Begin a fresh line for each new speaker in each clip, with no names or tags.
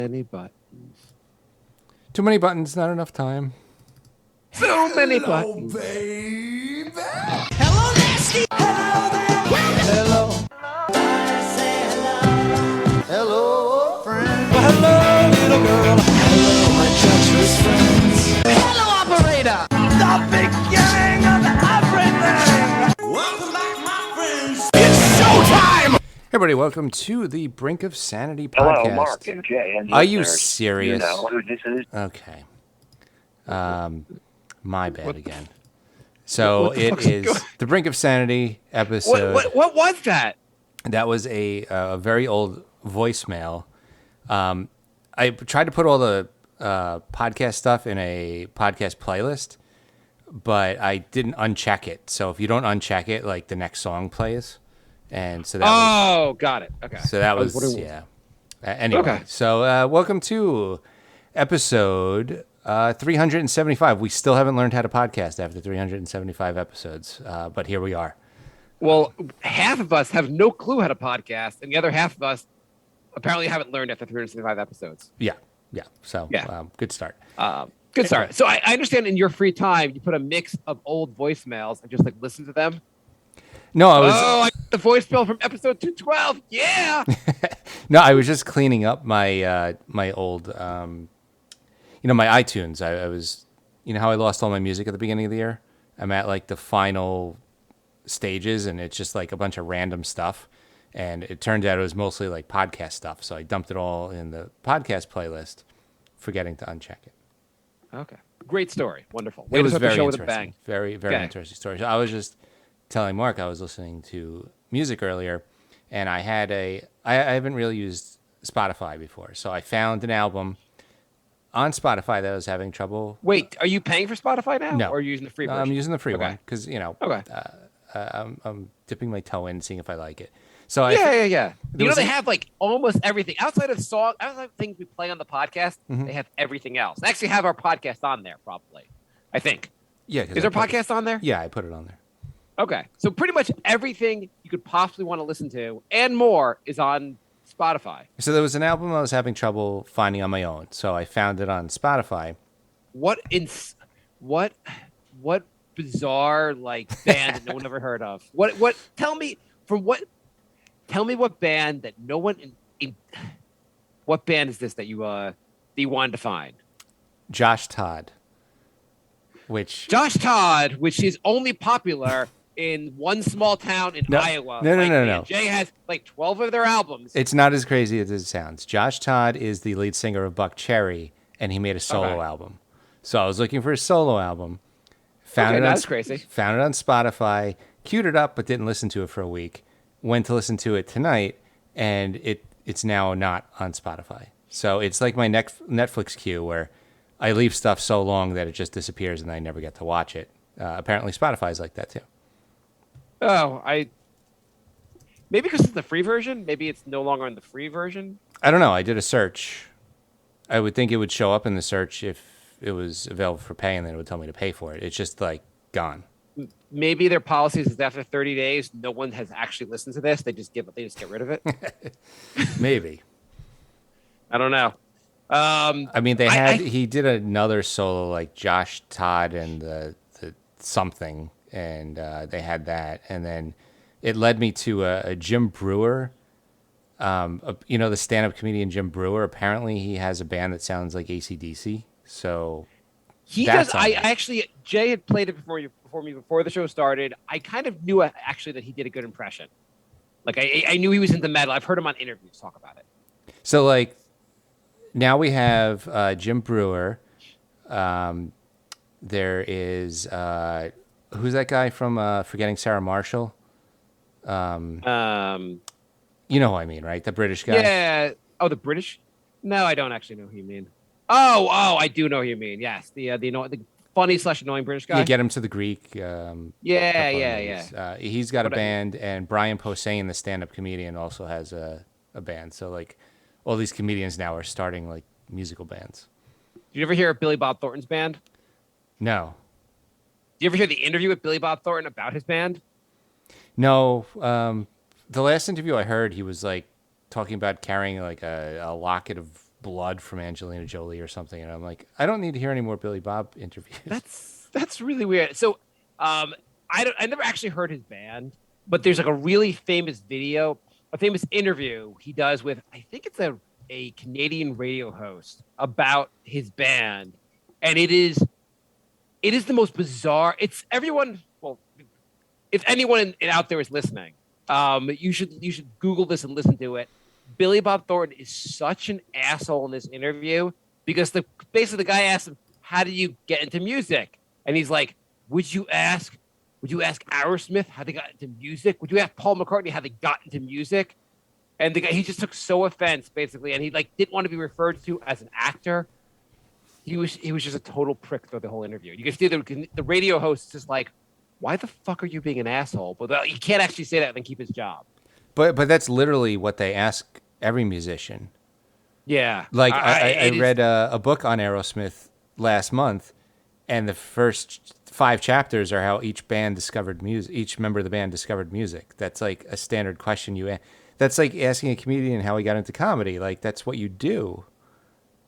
Many buttons.
Too many buttons, not enough time.
So many buttons.
Baby. Hello, nasty. Hello there.
Hello.
I say hello. Hello, friend.
Well, hello, little girl.
Hello, my treacherous friends.
Hello, operator.
The beginning of everything. Welcome back, my friends. It's showtime.
Hey everybody, welcome to the Brink of Sanity podcast.
Hello, Marc and Jay. And
Are you
listeners.
serious?
You know who this is?
Okay. My bad again. So it is the Brink of Sanity episode.
What was that?
That was a very old voicemail. I tried to put all the podcast stuff in a podcast playlist, but I didn't uncheck it. So if you don't uncheck it, like the next song plays. And so that was,
got it. Okay.
so that was yeah. Anyway,
Okay.
So welcome to episode 375. We still haven't learned how to podcast after 375 episodes, but here we are.
Well, half of us have no clue how to podcast, and the other half of us apparently haven't learned after 375 episodes.
Yeah. So
Yeah.
good start.
Good start. So I understand in your free time, you put a mix of old voicemails and just like listen to them.
No, I was
I got the voicemail from episode 212. Yeah.
I was just cleaning up my my old my iTunes. I was how I lost all my music at the beginning of the year. I'm at like the final stages, and it's just like a bunch of random stuff. And it turned out it was mostly like podcast stuff. So I dumped it all in the podcast playlist, forgetting to uncheck it.
Okay. Great story. Wonderful.
It was
to start the
very
show with a
interesting.
bang.
Very, very
Okay.
interesting story. So I was just telling Mark I was listening to music earlier, and I haven't really used Spotify before. So I found an album on Spotify that I was having trouble.
Wait, are you paying for Spotify now?
No.
Or are you using the free version?
I'm using the free
Okay.
one because
Okay.
I'm dipping my toe in, seeing if I like it. So
Yeah.
There
You know,
was
they
a-
have like almost everything outside of things we play on the podcast.
Mm-hmm.
They have everything else. They actually have our podcast on there, probably. I think.
Yeah, 'cause
Is
I
our
put it-
podcast on there?
Yeah, I put it on there.
Okay. So pretty much everything you could possibly want to listen to and more is on Spotify.
So there was an album I was having trouble finding on my own. So I found it on Spotify.
What bizarre like band that no one ever heard of? Tell me what band that no one what band is this that you wanted to find?
Josh Todd, which
Josh Todd, which is only popular in one small town in Iowa.
No.
Marc and Jay has like 12 of their albums.
it's not as crazy as it sounds. Josh Todd is the lead singer of Buck Cherry, and he made a solo
Okay.
album. So I was looking for a solo album. Found it on,
that's crazy.
Found it on Spotify, queued it up, but didn't listen to it for a week. Went to listen to it tonight, and it's now not on Spotify. So it's like my Netflix queue where I leave stuff so long that it just disappears and I never get to watch it. Apparently Spotify is like that too.
Oh, maybe because it's the free version. Maybe it's no longer in the free version.
I don't know. I did a search. I would think it would show up in the search if it was available for pay, and then it would tell me to pay for it. It's just like gone.
Maybe their policies is after 30 days, no one has actually listened to this. They just get rid of it.
Maybe.
I don't know.
I mean, he did another solo like Josh Todd and the something, and they had that, and then it led me to a Jim Brewer. The stand-up comedian Jim Brewer. Apparently, he has a band that sounds like AC/DC. So
He
that's
does.
on
I
there.
actually, Jay had played it before the show started. I kind of knew actually that he did a good impression. Like I knew he was into metal. I've heard him on interviews talk about it.
So like now we have Jim Brewer. There is who's that guy from Forgetting Sarah Marshall? You know who I mean, right? The British guy.
Yeah. Oh, the British? No, I don't actually know who you mean. Oh, I do know who you mean. Yes, the funny / annoying British guy.
You get him to the Greek.
Yeah.
He's got a
What
band, and Brian Posehn, the stand-up comedian, also has a band. So like, all these comedians now are starting like musical bands.
Did you ever hear of Billy Bob Thornton's band?
No,
Did you ever hear the interview with Billy Bob Thornton about his band?
no. The last interview I heard, he was like talking about carrying like a locket of blood from Angelina Jolie or something, and I'm like, I don't need to hear any more Billy Bob interviews.
That's really weird. So, I never actually heard his band, but there's like a really famous video, a famous interview he does with, I think it's a Canadian radio host about his band, and it is the most bizarre. It's everyone. Well, if anyone out there is listening, you should Google this and listen to it. Billy Bob Thornton is such an asshole in this interview because basically the guy asked him, "How do you get into music?" And he's like, Would you ask Aerosmith how they got into music? Would you ask Paul McCartney how they got into music?" And the guy, he just took so offense, basically, and he like didn't want to be referred to as an actor. He was just a total prick through the whole interview. You can see the radio host is just like, "Why the fuck are you being an asshole?" But he can't actually say that and then keep his job.
But that's literally what they ask every musician.
Yeah,
Like I read a book on Aerosmith last month, and the first 5 chapters are how each band discovered music. Each member of the band discovered music. That's like a standard question that's like asking a comedian how he got into comedy. Like that's what you do.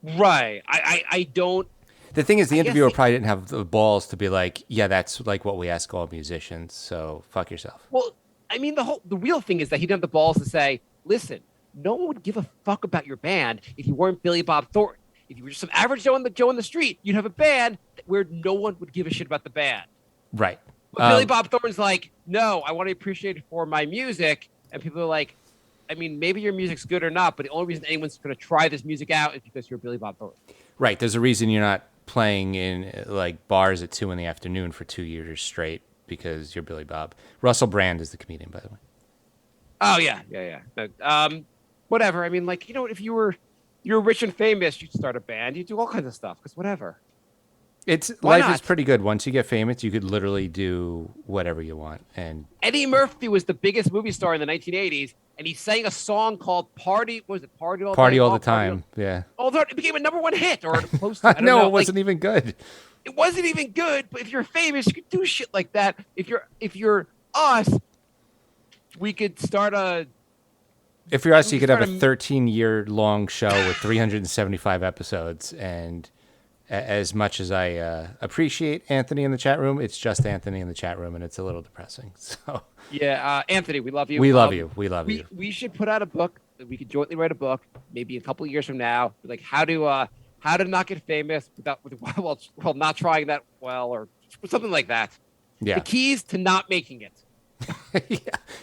right. I don't.
The thing is, the interviewer probably didn't have the balls to be like, yeah, that's like what we ask all musicians. So fuck yourself.
Well, I mean, the real thing is that he didn't have the balls to say, "Listen, no one would give a fuck about your band if you weren't Billy Bob Thornton. If you were just some average Joe on the street, you'd have a band where no one would give a shit about the band."
Right.
But Billy Bob Thornton's like, "No, I want to be appreciated for my music." And people are like, I mean, maybe your music's good or not, but the only reason anyone's going to try this music out is because you're Billy Bob Thornton.
Right. There's a reason you're not playing in like bars at 2 p.m. for 2 years straight because you're Billy Bob. Russell Brand is the comedian, by the way.
Oh yeah. But, whatever. I mean, like, if you're rich and famous, you'd start a band, you do all kinds of stuff because whatever.
Life is pretty good. Once you get famous, you could literally do whatever you want. And
Eddie Murphy was the biggest movie star in the 1980s, and he sang a song called "Party." Was it "Party All
Party
Day,
All the Time"? Yeah.
Although it became a #1 hit, or close to. I don't
no,
know.
it wasn't even good.
It wasn't even good. But if you're famous, you could do shit like that. If you're us, we could start a.
If you're us, you could have a 13-year-long show with 375 episodes. And as much as I appreciate Anthony in the chat room, it's just Anthony in the chat room, and it's a little depressing. So
yeah, Anthony, we love you.
We love you. We love you.
We should put out a book. We could jointly write a book, maybe a couple of years from now, like how to not get famous while not trying that well, or something like that.
Yeah.
The keys to not making it.
Yeah,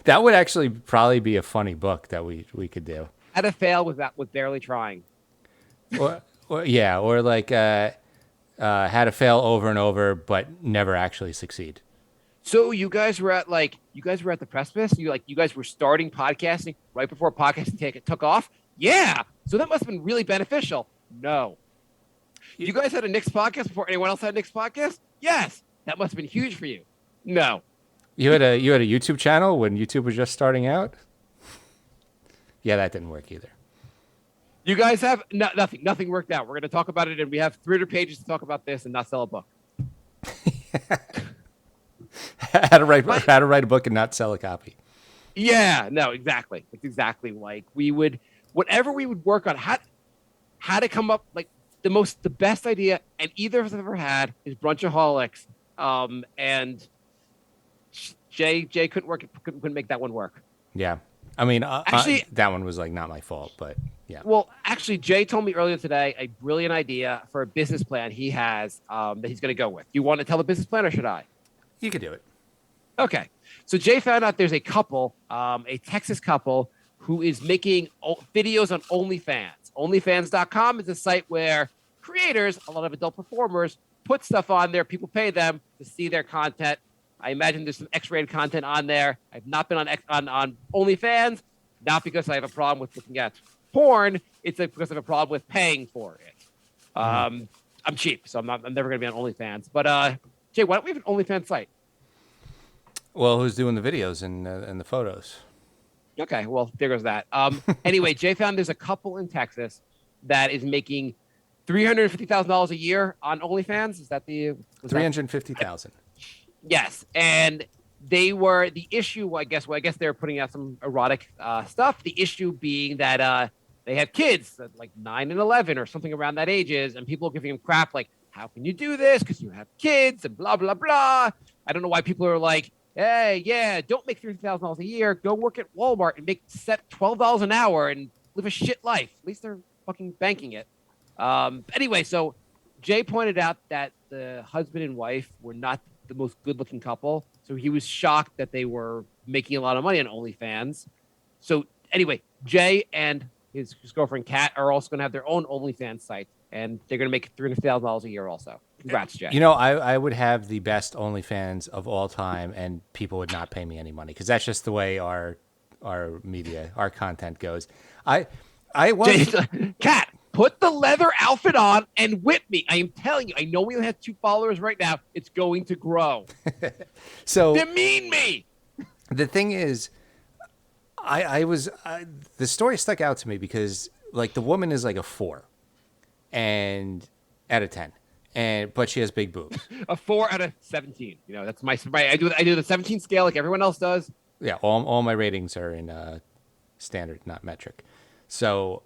that would actually probably be a funny book that we could do.
How to fail with barely trying.
or like how to fail over and over but never actually succeed.
So you guys were at the precipice. You guys were starting podcasting right before podcasting took off. Yeah. So that must have been really beneficial. No. You guys had a Knicks podcast before anyone else had a Knicks podcast? Yes. That must have been huge for you. No.
You had a YouTube channel when YouTube was just starting out? Yeah, that didn't work either.
You guys have nothing. Nothing worked out. We're going to talk about it, and we have 300 pages to talk about this and not sell a book.
How to write a book and not sell a copy.
Yeah, no, exactly. It's exactly like whatever we would work on, how to come up like the best idea, and either of us have ever had is Brunchaholics. And Jay couldn't make that one work.
Yeah. I mean,
actually,
that one was like not my fault, but yeah.
Well, actually, Jay told me earlier today a brilliant idea for a business plan he has that he's going to go with. Do you want to tell the business plan, or should I?
You could do it.
Okay. So Jay found out there's a couple, a Texas couple, who is making videos on Onlyfans. Onlyfans.com is a site where creators, a lot of adult performers, put stuff on there. People pay them to see their content. I imagine there's some X-rated content on there. I've not been on OnlyFans, not because I have a problem with looking at porn. It's because I have a problem with paying for it. I'm cheap, so I'm never going to be on OnlyFans. But Jay, why don't we have an OnlyFans site?
Well, who's doing the videos and the photos?
Okay, well, there goes that. Anyway, Jay found there's a couple in Texas that is making $350,000 a year on OnlyFans. Is that the
$350,000?
Yes, and they were the issue. I guess they were putting out some erotic stuff. The issue being that they have kids that like 9 and 11 or something around that ages, and people are giving him crap like, how can you do this? Because you have kids and blah, blah, blah. I don't know why people are like, hey, yeah, don't make $30,000 a year. Go work at Walmart and make set $12 an hour and live a shit life. At least they're fucking banking it. Anyway, so Jay pointed out that the husband and wife were not the most good-looking couple, so he was shocked that they were making a lot of money on OnlyFans. So anyway, Jay and his girlfriend Kat are also going to have their own OnlyFans site, and they're going to make $350,000 a year also. Congrats, Jay.
You know, I would have the best OnlyFans of all time, and people would not pay me any money because that's just the way our media, our content goes. I was
Kat, put the leather outfit on and whip me. I am telling you, I know we only have 2 followers right now. It's going to grow.
so
Demean me.
The thing is, the story stuck out to me because like the woman is like a 4 and out of 10. But she has big boobs.
A 4 out of 17. You know, that's my I do the 17 scale like everyone else does.
Yeah, all my ratings are in standard, not metric. So,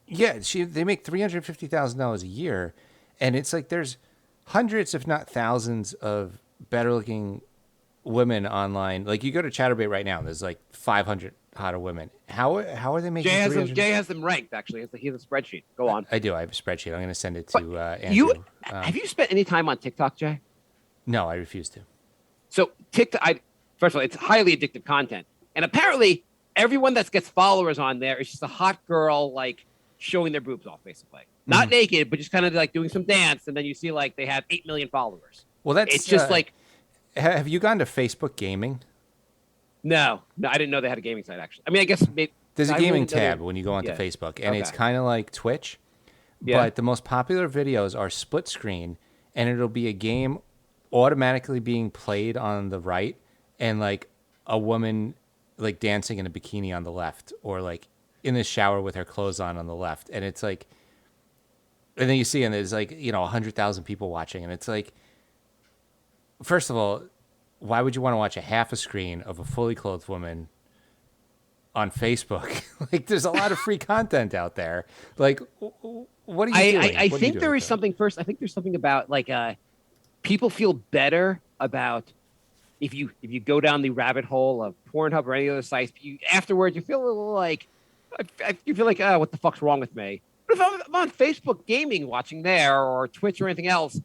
yeah, they make $350,000 a year, and it's like there's hundreds, if not thousands, of better looking women online. Like you go to ChatterBait right now, there's like 500 hotter women. How are they making?
Jay has them ranked actually. He has a spreadsheet. Go on.
I do. I have a spreadsheet. I'm going to send it to Andrew.
Have you spent any time on TikTok, Jay?
No, I refuse to.
So TikTok, first of all, it's highly addictive content, and apparently everyone that gets followers on there is just a hot girl like showing their boobs off, basically, not naked, but just kind of like doing some dance, and then you see like they have 8 million followers.
Well,
it's just like.
Have you gone to Facebook Gaming?
No, I didn't know they had a gaming site, actually. I mean, I guess
there's a gaming tab when you go onto Facebook, and it's kind of like Twitch, but the most popular videos are split screen, and it'll be a game automatically being played on the right, and like a woman like dancing in a bikini on the left, or like in the shower with her clothes on the left, and it's like, and then you see, and there's like 100,000 people watching, and it's like, first of all, why would you want to watch a half a screen of a fully clothed woman on Facebook? Like, there's a lot of free content out there. Like, what are you doing?
I think there is something first. I think there's something about like people feel better about if you go down the rabbit hole of Pornhub or any other sites. Afterwards, you feel a little like you feel like, oh, what the fuck's wrong with me? But if I'm on Facebook Gaming watching there or Twitch or anything else,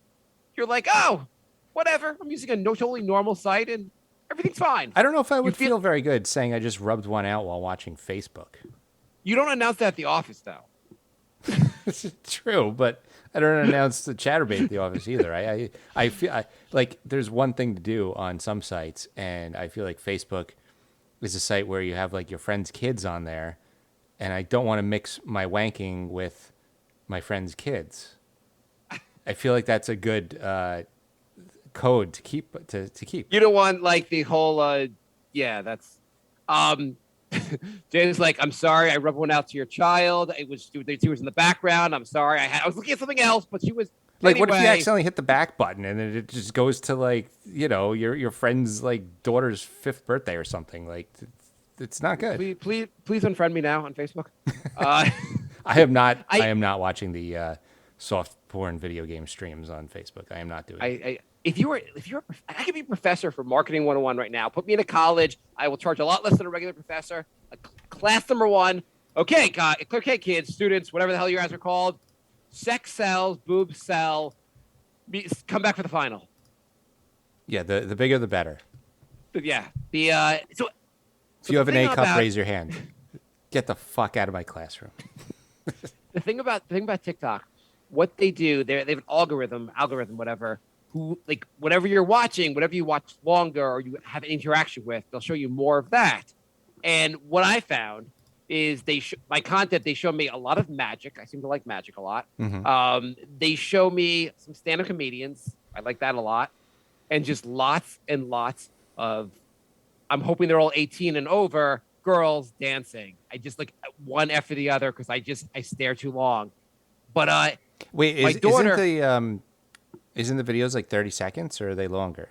you're like, oh, whatever. I'm using a totally normal site and everything's fine.
I don't know if I would feel very good saying I just rubbed one out while watching Facebook.
You don't announce that at the office, though.
It's true, but I don't announce the ChatterBait at the office either. I feel like there's one thing to do on some sites, and I feel like Facebook is a site where you have like your friends' kids on there, and I don't want to mix my wanking with my friends' kids. I feel like that's a good code to keep.
You don't want like the whole that's Jay's like, I'm sorry, I rubbed one out to your child. She was in the background. I'm sorry, I was looking at something else, but she was
like,
anyway.
What if you accidentally hit the back button and then it just goes to like your friend's like daughter's 5th birthday or something? Like, it's not good.
Please unfriend me now on Facebook.
I am not watching the soft porn video game streams on Facebook. I am not doing it.
I could be a professor for marketing 101 right now. Put me in a college. I will charge a lot less than a regular professor. Class number 1. Okay, kids, students, whatever the hell you guys are called. Sex sells, boobs sell. Come back for the final.
Yeah, the bigger the better.
But yeah,
if you have an A cup, raise your hand. Get the fuck out of my classroom.
The thing about TikTok, what they do, they have an algorithm, whatever. Who, like, whatever you're watching, whatever you watch longer or you have an interaction with, they'll show you more of that. And what I found is my content, they show me a lot of magic. I seem to like magic a lot. Mm-hmm. They show me some stand-up comedians. I like that a lot. And just lots and lots of, I'm hoping they're all 18 and over, girls dancing. I just like one after the other because I stare too long. But
wait,
my daughter...
Isn't the videos like 30 seconds or are they longer?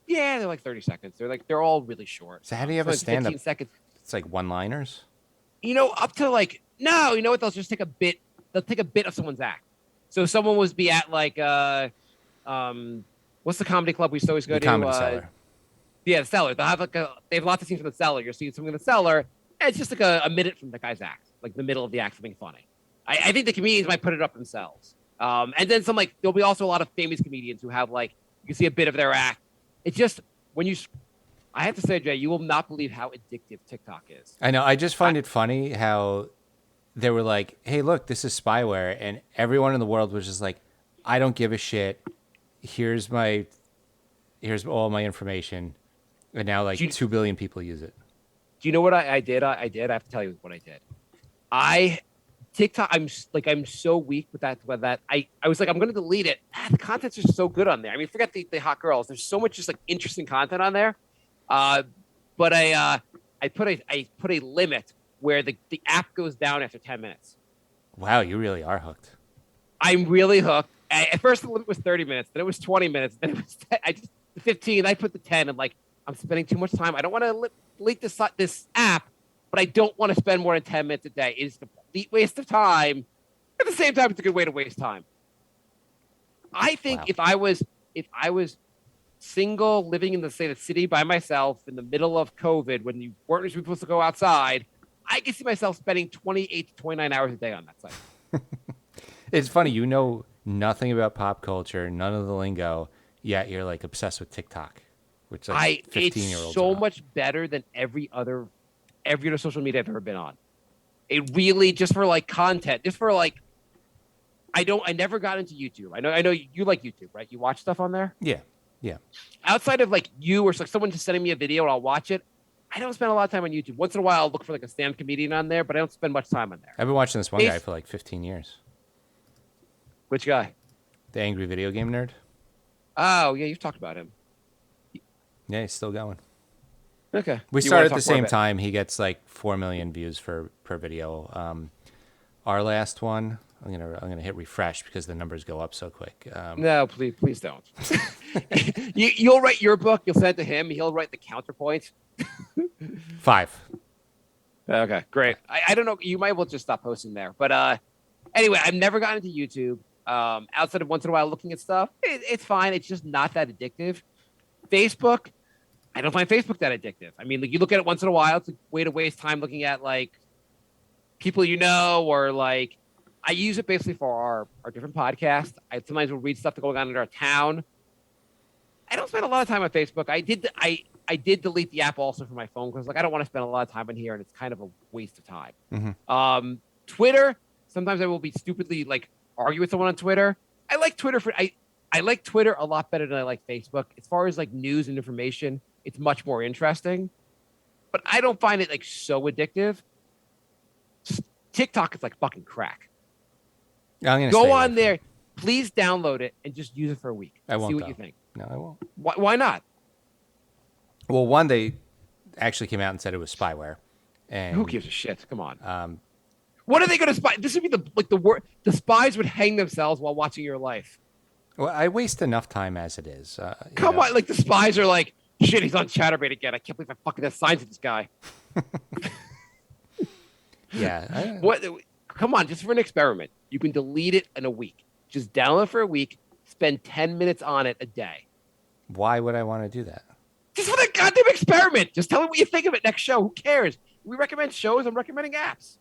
Yeah, they're like 30 seconds. They're all really short.
So how do you have a stand-up?
15 seconds.
It's like one-liners?
up to like no, you know what? They'll just take a bit. They'll take a bit of someone's act. So someone was be at like what's the comedy club we used to always go
The
to?
Comedy Cellar.
Yeah, the Cellar. They have lots of scenes from the Cellar. You're seeing something in the Cellar, and it's just like a minute from the guy's act, like the middle of the act, something funny. I think the comedians might put it up themselves. And then there'll be also a lot of famous comedians who have like you can see a bit of their act. It's just when you. I have to say, Jay, you will not believe how addictive TikTok is.
I know. I just find it funny how they were like, "Hey, look, this is spyware," and everyone in the world was just like, "I don't give a shit. Here's all my information," and now like 2 billion people use it.
Do you know what I did? I did. I have to tell you what I did. TikTok. I'm so weak with that. I was like, I'm going to delete it. The content's just so good on there. I mean, forget the hot girls. There's so much just like interesting content on there. But I put a limit where the app goes down after 10 minutes.
Wow, you really are hooked.
I'm really hooked. At first, the limit was 30 minutes. Then it was 20 minutes. Then it was 15. I put the 10. I'm like, I'm spending too much time. I don't want to delete this app, but I don't want to spend more than 10 minutes a day. It's a complete waste of time. At the same time, it's a good way to waste time. I think if I was single, living in the city by myself in the middle of COVID, when you weren't supposed to go outside, I can see myself spending 28 to 29 hours a day on that site.
It's funny, you know nothing about pop culture, none of the lingo, yet you're like obsessed with TikTok, which like 15-year-olds.
It's so much better than every other social media I've ever been on. It really just for like content, just for like. I never got into YouTube. I know you like YouTube, right? You watch stuff on there.
Yeah.
Outside of like you or like someone just sending me a video and I'll watch it, I don't spend a lot of time on YouTube. Once in a while, I'll look for like a stand comedian on there, but I don't spend much time on there.
I've been watching this one guy for like 15 years.
Which guy?
The Angry Video Game Nerd.
Oh, yeah, you've talked about him.
Yeah, he's still going.
Okay.
We started at the same time. He gets like 4 million views per video. Our last one, I'm gonna hit refresh because the numbers go up so quick.
No, please don't. You'll write your book. You'll send it to him. He'll write the counterpoint.
5.
Okay, great. I don't know. You might well just stop posting there. But anyway, I've never gotten into YouTube. Outside of once in a while looking at stuff, it's fine. It's just not that addictive. Facebook, I don't find Facebook that addictive. I mean, like you look at it once in a while. It's a way to waste time looking at like people or like I use it basically for our different podcasts. I sometimes will read stuff that's going on in our town. I don't spend a lot of time on Facebook. I did delete the app also from my phone because like I don't want to spend a lot of time on here and it's kind of a waste of time.
Mm-hmm.
Twitter, sometimes I will be stupidly like argue with someone on Twitter. I like Twitter I like Twitter a lot better than I like Facebook. As far as like news and information, it's much more interesting. But I don't find it like so addictive. TikTok is like fucking crack. Go on there. Please download it and just use it for a week.
I won't.
See what you think.
No, I won't.
Why not?
Well, one, they actually came out and said it was spyware. And
who gives a shit? Come on. What are they going to spy? This would be the word. The spies would hang themselves while watching your life.
Well, I waste enough time as it is.
Come on, like the spies are like, shit, he's on Chatterbait again. I can't believe I fucking assigned to this guy.
Yeah.
What? Come on, just for an experiment. You can delete it in a week. Just download it for a week. Spend 10 minutes on it a day.
Why would I want to do that?
Just for the goddamn experiment. Just tell me what you think of it next show. Who cares? We recommend shows. I'm recommending apps.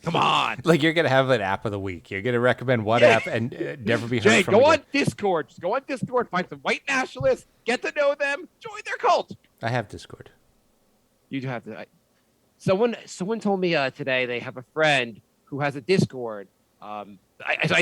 Come on.
Like you're going to have an app of the week. You're going to recommend one app and never be heard
Jay,
from
go
again.
on Discord. Just go on Discord. Find some white nationalists. Get to know them. Join their cult.
I have Discord.
You do have to. Someone told me today they have a friend who has a Discord. I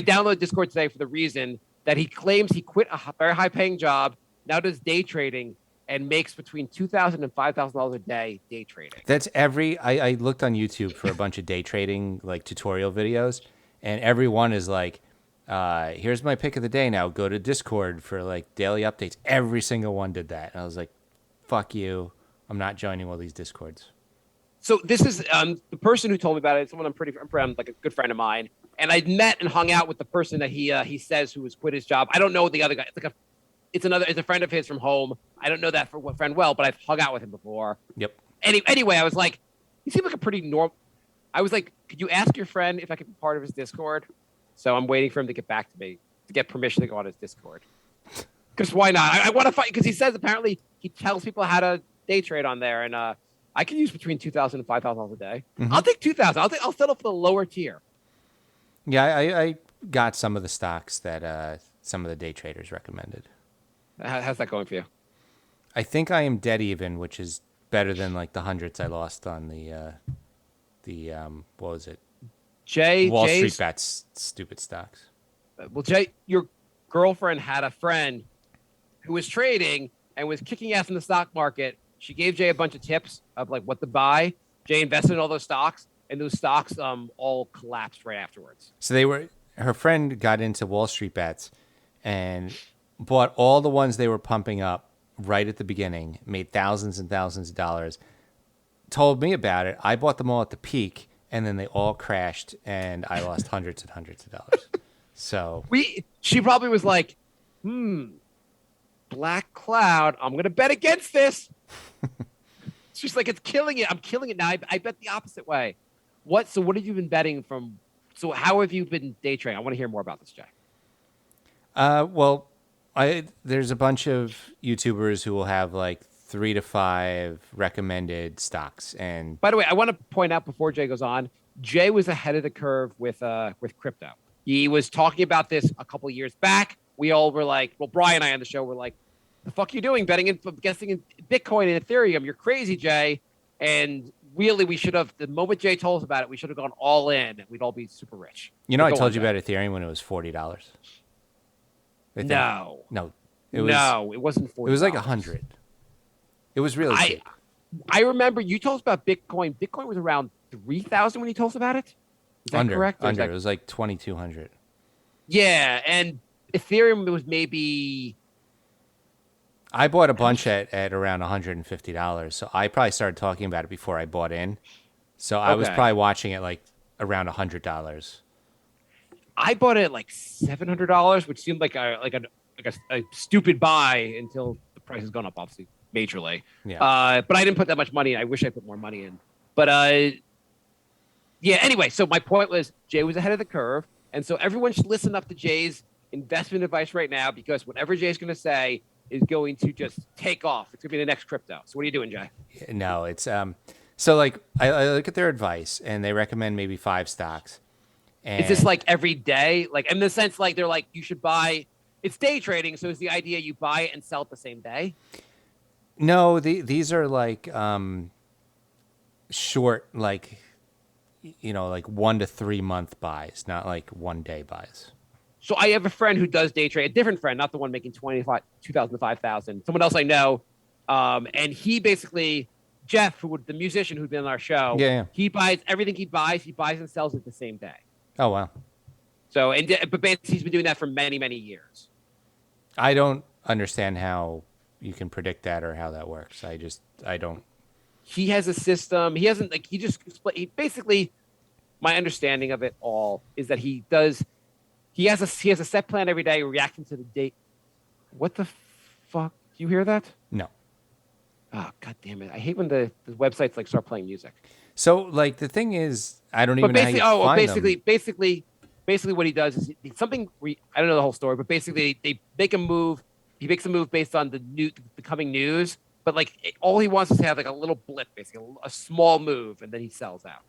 downloaded Discord today for the reason that he claims he quit a very high-paying job, now does day trading, and makes between $2,000 and $5,000 a day day trading.
That's I looked on YouTube for a bunch of day trading like tutorial videos, and every one is like, here's my pick of the day now. Go to Discord for like daily updates. Every single one did that. And I was like, fuck you. I'm not joining all these Discords.
So this is the person who told me about it. Someone I'm like a good friend of mine, and I met and hung out with the person that he says who has quit his job. I don't know the other guy. It's a friend of his from home. I don't know that friend well, but I've hung out with him before.
Yep.
Anyway, I was like, he seemed like a pretty normal. I was like, could you ask your friend if I could be part of his Discord? So I'm waiting for him to get back to me to get permission to go on his Discord. Because why not? I want to fight because he says apparently he tells people how to day trade on there, and I can use between $2,000 and $5,000 a day.
Mhm.
I'll take 2,000. I'll settle for the lower tier.
Yeah, I got some of the stocks that some of the day traders recommended.
How's that going for you?
I think I am dead even, which is better than like the hundreds I lost on the what was it? Wall
Jay's,
Street bets, stupid stocks.
Well, Jay, your girlfriend had a friend who was trading and was kicking ass in the stock market. She gave Jay a bunch of tips of like what to buy. Jay invested in all those stocks, and those stocks all collapsed right afterwards.
So her friend got into Wall Street bets and bought all the ones they were pumping up right at the beginning, made thousands and thousands of dollars, told me about it. I bought them all at the peak, and then they all crashed, and I lost hundreds and hundreds of dollars. So
she probably was like, black cloud, I'm going to bet against this. She's like, it's killing it. I'm killing it now. I bet the opposite way. So what have you been betting from? So how have you been day trading? I want to hear more about this, Jay.
Well, there's a bunch of YouTubers who will have like 3 to 5 recommended stocks. And
By the way, I want to point out before Jay goes on, Jay was ahead of the curve with crypto. He was talking about this a couple of years back. We all were like, well, Brian and I on the show were like, the fuck you doing guessing in Bitcoin and Ethereum? You're crazy, Jay. And really, we should have, the moment Jay told us about it, we should have gone all in. And we'd all be super rich.
I told you about Ethereum when it was $40.
No.
It
wasn't $40.
It was like 100. It was really cheap.
I remember you told us about Bitcoin. Bitcoin was around 3,000 when you told us about it. Is that correct?
Under. It was like 2,200.
Yeah, and Ethereum was maybe.
I bought a bunch at around $150, so I probably started talking about it before I bought in. So I was probably watching it like around $100.
I bought it at like $700, which seemed like a stupid buy until the price has gone up, obviously, majorly.
Yeah.
But I didn't put that much money in. I wish I put more money in. But yeah. Anyway, so my point was Jay was ahead of the curve, and so everyone should listen up to Jay's investment advice right now because whatever Jay's going to say is going to just take off. It's going to be the next crypto. So what are you doing, Jay?
No, it's so like I look at their advice and they recommend maybe 5 stocks. And
is this like every day? Like in the sense like they're like you should buy. It's day trading, so is the idea you buy it and sell it the same day?
No, these are like short, like like 1 to 3 month buys, not like 1 day buys.
So I have a friend who does day trade, a different friend, not the one making 2,000 to 5,000. Someone else I know, and he basically, Jeff, the musician who's been on our show, he buys everything he buys and sells it the same day.
Oh wow!
So but basically he's been doing that for many, many years.
I don't understand how you can predict that or how that works. I don't.
He has a system. He hasn't he basically, my understanding of it all is that he has a set plan every day reacting to the date. What the fuck? Do you hear that?
No.
Oh, God damn it. I hate when the websites like start playing music.
So like the thing is, I don't even know how you find them.
Basically what he does is something, I don't know the whole story, but basically they make a move. He makes a move based on the coming news, but like all he wants is to have like a little blip, basically a small move, and then he sells out.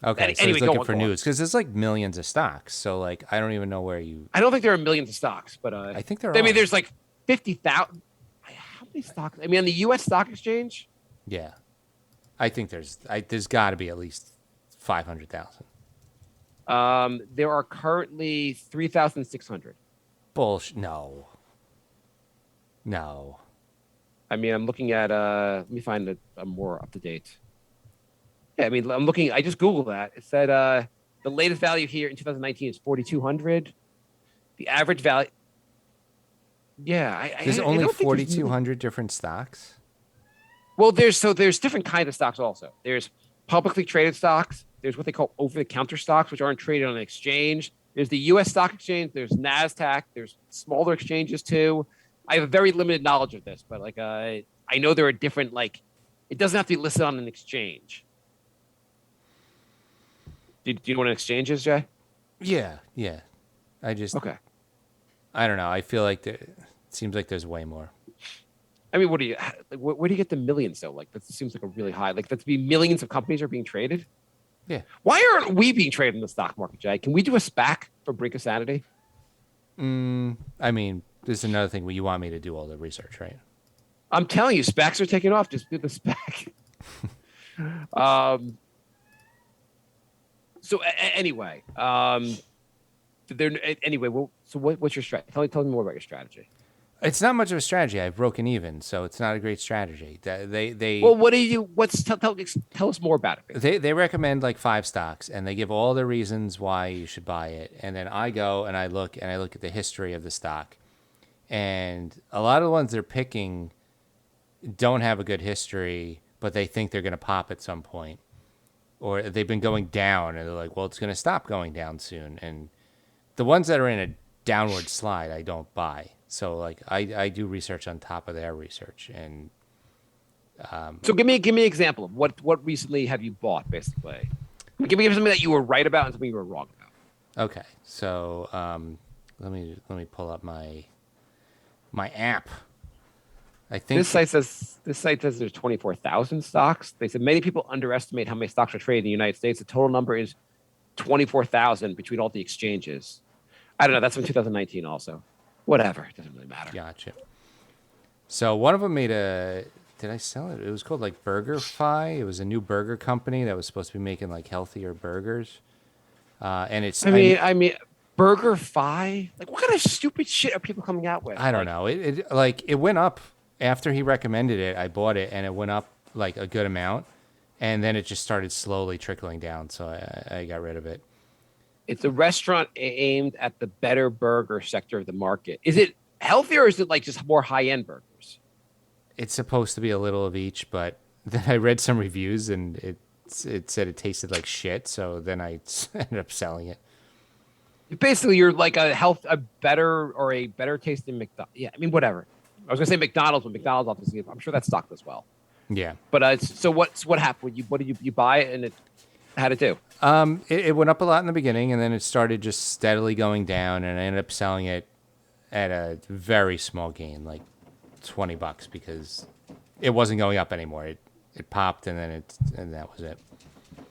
Okay, so
anyway,
he's looking for news because there's like millions of stocks. So like I don't even know where you.
I don't think there are millions of stocks, but
I think there are.
I mean, there's like 50,000. How many stocks? I mean, on the U.S. stock exchange.
Yeah, I think there's got to be at least 500,000.
There are currently 3,600.
Bullshit. No.
I mean, I'm looking at. Let me find a more up to date. Yeah, I mean, I'm looking. I just Googled that. It said the latest value here in 2019 is 4,200. The average value. Yeah,
there's only 4,200 different stocks.
Well, there's different kinds of stocks also. There's publicly traded stocks. There's what they call over-the-counter stocks, which aren't traded on an exchange. There's the U.S. stock exchange. There's NASDAQ. There's smaller exchanges too. I have a very limited knowledge of this, but like I know there are different like It doesn't have to be listed on an exchange. Do you know what an exchange is, Jay?
Yeah, yeah. I just,
Okay.
I don't know. I feel like it seems like there's way more.
I mean, what do you? Like, where do you get the millions though? Like that seems like a really high. Like that's be millions of companies are being traded.
Yeah.
Why aren't we being traded in the stock market, Jay? Can we do a SPAC for Brink of Sanity?
I mean, this is another thing where you want me to do all the research, right?
I'm telling you, SPACs are taking off. Just do the SPAC. So anyway, anyway. Well, so what's your strategy? Tell me more about your strategy.
It's not much of a strategy. I've broken even, so it's not a great strategy.
Well, what do you? Tell us more about it.
They recommend like 5 stocks, and they give all the reasons why you should buy it. And then I go and I look at the history of the stock, and a lot of the ones they're picking don't have a good history, but they think they're going to pop at some point, or they've been going down, and they're like, well, it's going to stop going down soon. And the ones that are in a downward slide, I don't buy. So like I do research on top of their research, and
So give me an example of what recently have you bought, basically. Give me something that you were right about and something you were wrong about.
okay. So let me pull up my app. I think
This site says there's 24,000 stocks. They said many people underestimate how many stocks are traded in the United States. The total number is 24,000 between all the exchanges. I don't know. That's from 2019 also. Whatever. It doesn't really matter.
Gotcha. So one of them made a. Did I sell it? It was called like BurgerFi. It was a new burger company that was supposed to be making like healthier burgers. And it's.
I mean, BurgerFi. Like, what kind of stupid shit are people coming out with?
I don't know. It went up after he recommended it. I bought it and it went up like a good amount, and then it just started slowly trickling down. So I got rid of it.
It's a restaurant aimed at the better burger sector of the market. Is it healthier or is it like just more high-end burgers?
It's supposed to be a little of each, but then I read some reviews and it said it tasted like shit. So then I ended up selling it.
Basically, you're like a better tasting McDonald's. Yeah, I mean, whatever. I was gonna say McDonald's, but McDonald's obviously, I'm sure that's stocked as well.
Yeah.
But so what happened? What did you buy it and it how'd it do?
It went up a lot in the beginning, and then it started just steadily going down, and I ended up selling it at a very small gain, like $20, because it wasn't going up anymore. It popped, and then that was it.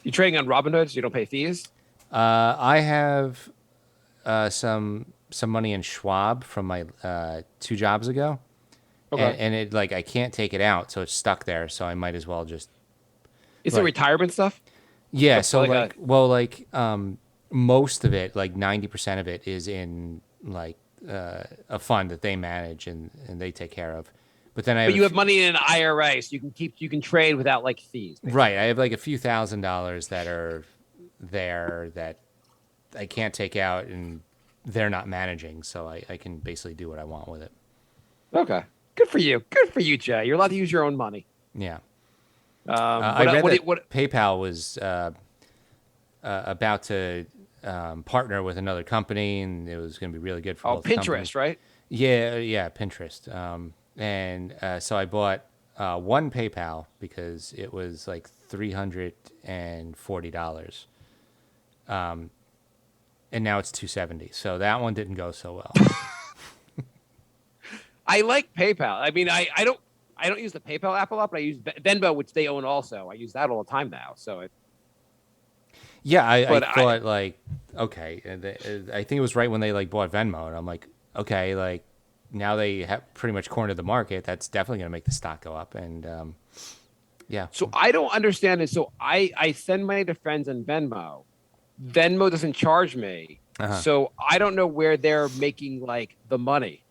You trading on Robinhood, so you don't pay fees?
I have some money in Schwab from my 2 jobs ago,
Okay.
and it like I can't take it out, so it's stuck there. So I might as well just.
Is it retirement stuff?
Yeah,
So
like most of it, like 90% of it, is in like a fund that they manage and they take care of. But then
But you have money in an IRA, so you can trade without like fees. Basically.
right. I have like a few $1,000s that are there that I can't take out, and they're not managing, so I can basically do what I want with it.
Okay. Good for you. Good for you, Jay. You're allowed to use your own money.
Yeah.
I
I read that PayPal was about to partner with another company, and it was going to be really good for both
Pinterest,
companies.
right?
Yeah, Pinterest. So I bought one PayPal because it was like $340, and now it's $270. So that one didn't go so well.
I like PayPal. I mean, I don't use the PayPal app a lot, but I use Venmo, which they own also. I use that all the time now. So
Yeah, I thought like, okay, I think it was right when they like bought Venmo, and I'm like, okay, like now they have pretty much cornered the market. That's definitely going to make the stock go up, and yeah.
So I don't understand it. So I send money to friends on Venmo. Venmo doesn't charge me, so I don't know where they're making like the money.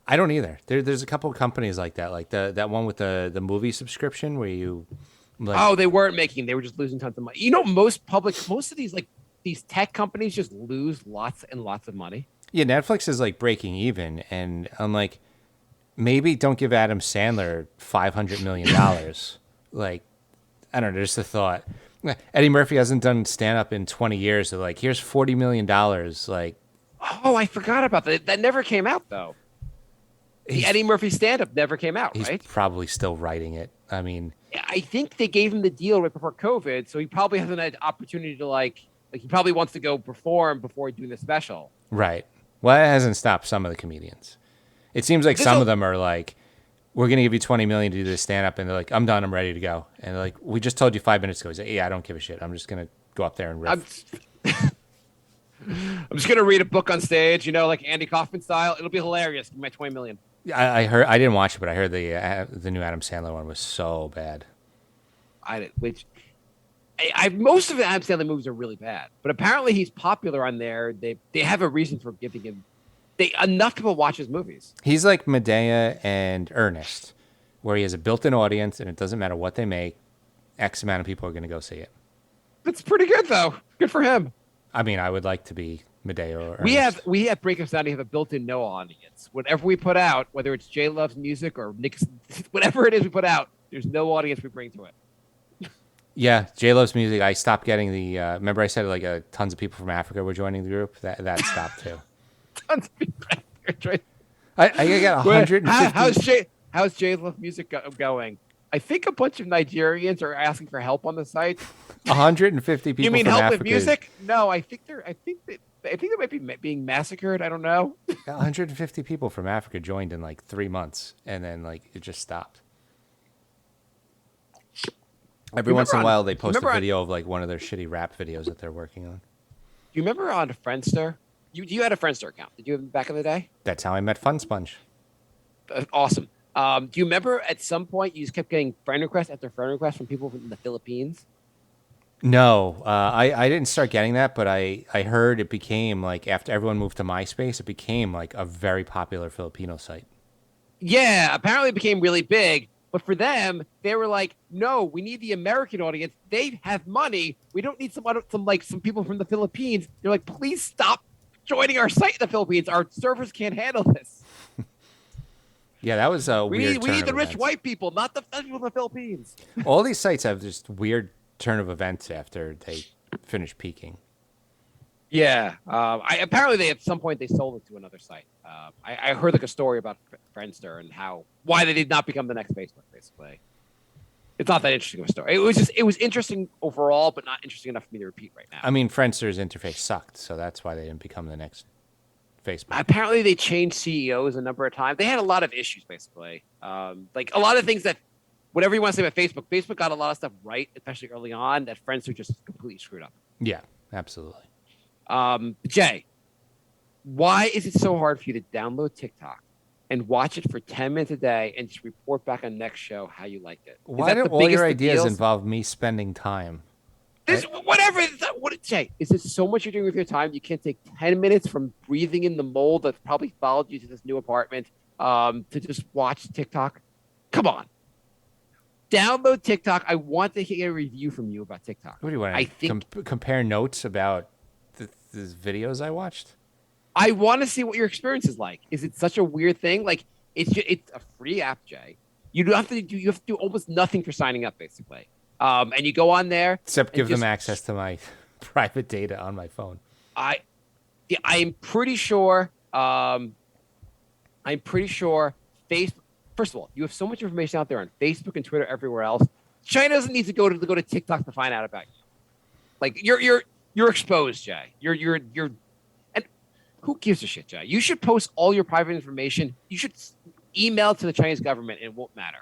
I don't either. There's a couple of companies like that, like that one with the movie subscription where you. Like,
They weren't making. They were just losing tons of money. You know, most of these tech companies just lose lots and lots of money.
Yeah, Netflix is like breaking even, and I'm like, maybe don't give Adam Sandler $500 million. Like, I don't know, just a thought. Eddie Murphy hasn't done stand up in 20 years. So like, here's $40 million. Like,
Oh, I forgot about that. That never came out though. the Eddie Murphy stand-up never came out,
He's
right?
probably still writing it. I mean,
I think they gave him the deal right before COVID, so he probably hasn't had opportunity to like he probably wants to go perform before doing the special.
right. Well, it hasn't stopped some of the comedians. It seems like some of them are like, we're going to give you $20 million to do this stand up. And they're like, I'm done. I'm ready to go. And they're like, we just told you 5 minutes ago. He's like, yeah, I don't give a shit. I'm just going to go up there and riff.
I'm just gonna read a book on stage, like Andy Kaufman style. It'll be hilarious. Give me my $20 million.
I heard, I didn't watch it, but I heard the new Adam Sandler one was so bad.
Most of the Adam Sandler movies are really bad, but apparently he's popular on there. They have a reason for giving him. Enough people watch his movies.
He's like Medea and Ernest, where he has a built-in audience, and it doesn't matter what they make. X amount of people are going to go see it.
That's pretty good, though. Good for him.
I mean, I would like to be Medea or Ernest.
We have Breakup Sound. We have a built-in no audience. Whatever we put out, whether it's Jay Loves Music or Nick's, whatever it is we put out, there's no audience we bring to it.
Yeah, J Loves Music. I stopped getting the. Remember, I said like tons of people from Africa were joining the group. That stopped too.
Tons of people.
I got 150.
How's Jay Love Music going? I think a bunch of Nigerians are asking for help on the site.
150 people.
You mean
from
help
Africa.
with music? No, I think they might be being massacred. I don't know.
150 people from Africa joined in like 3 months, and then like it just stopped. Every once in a while, they post a video of like one of their shitty rap videos that they're working on.
Do you remember on Friendster? You had a Friendster account? Did you have back in the day?
That's how I met Fun Sponge.
Awesome. Do you remember at some point you just kept getting friend requests after friend requests from people from the Philippines?
No, I didn't start getting that, but I heard it became like after everyone moved to MySpace, it became like a very popular Filipino site.
Yeah, apparently it became really big. But for them, they were like, no, we need the American audience. They have money. We don't need some people from the Philippines. They're like, please stop joining our site in the Philippines. Our servers can't handle this.
Yeah, that was a weird.
We need the rich white people, not the people in the Philippines.
All these sites have just weird turn of events after they finish peaking.
Yeah, apparently they at some point they sold it to another site. I heard like a story about Friendster and why they did not become the next Facebook. Basically, it's not that interesting of a story. It was interesting overall, but not interesting enough for me to repeat right now.
I mean, Friendster's interface sucked, so that's why they didn't become the next Facebook.
Apparently, they changed CEOs a number of times. They had a lot of issues, basically. Like a lot of things that, whatever you want to say about Facebook, Facebook got a lot of stuff right, especially early on, that Friendster just completely screwed up.
Yeah, absolutely.
Jay, why is it so hard for you to download TikTok and watch it for 10 minutes a day and just report back on next show how you liked it?
Why do all your ideas involve me spending time?
Jay, is it so much you're doing with your time you can't take 10 minutes from breathing in the mold that's probably followed you to this new apartment to just watch TikTok? Come on. Download TikTok. I want to hear a review from you about TikTok.
What do you want to compare notes about the videos I watched?
I want to see what your experience is like. Is it such a weird thing? Like it's a free app, Jay. You have to do almost nothing for signing up, basically. And you go on there,
except give them access to my private data on my phone.
I'm pretty sure. Facebook. First of all, you have so much information out there on Facebook and Twitter, everywhere else. China doesn't need to go to TikTok to find out about you. Like you're exposed, Jay. You're and who gives a shit, Jay? You should post all your private information. You should email to the Chinese government, and it won't matter.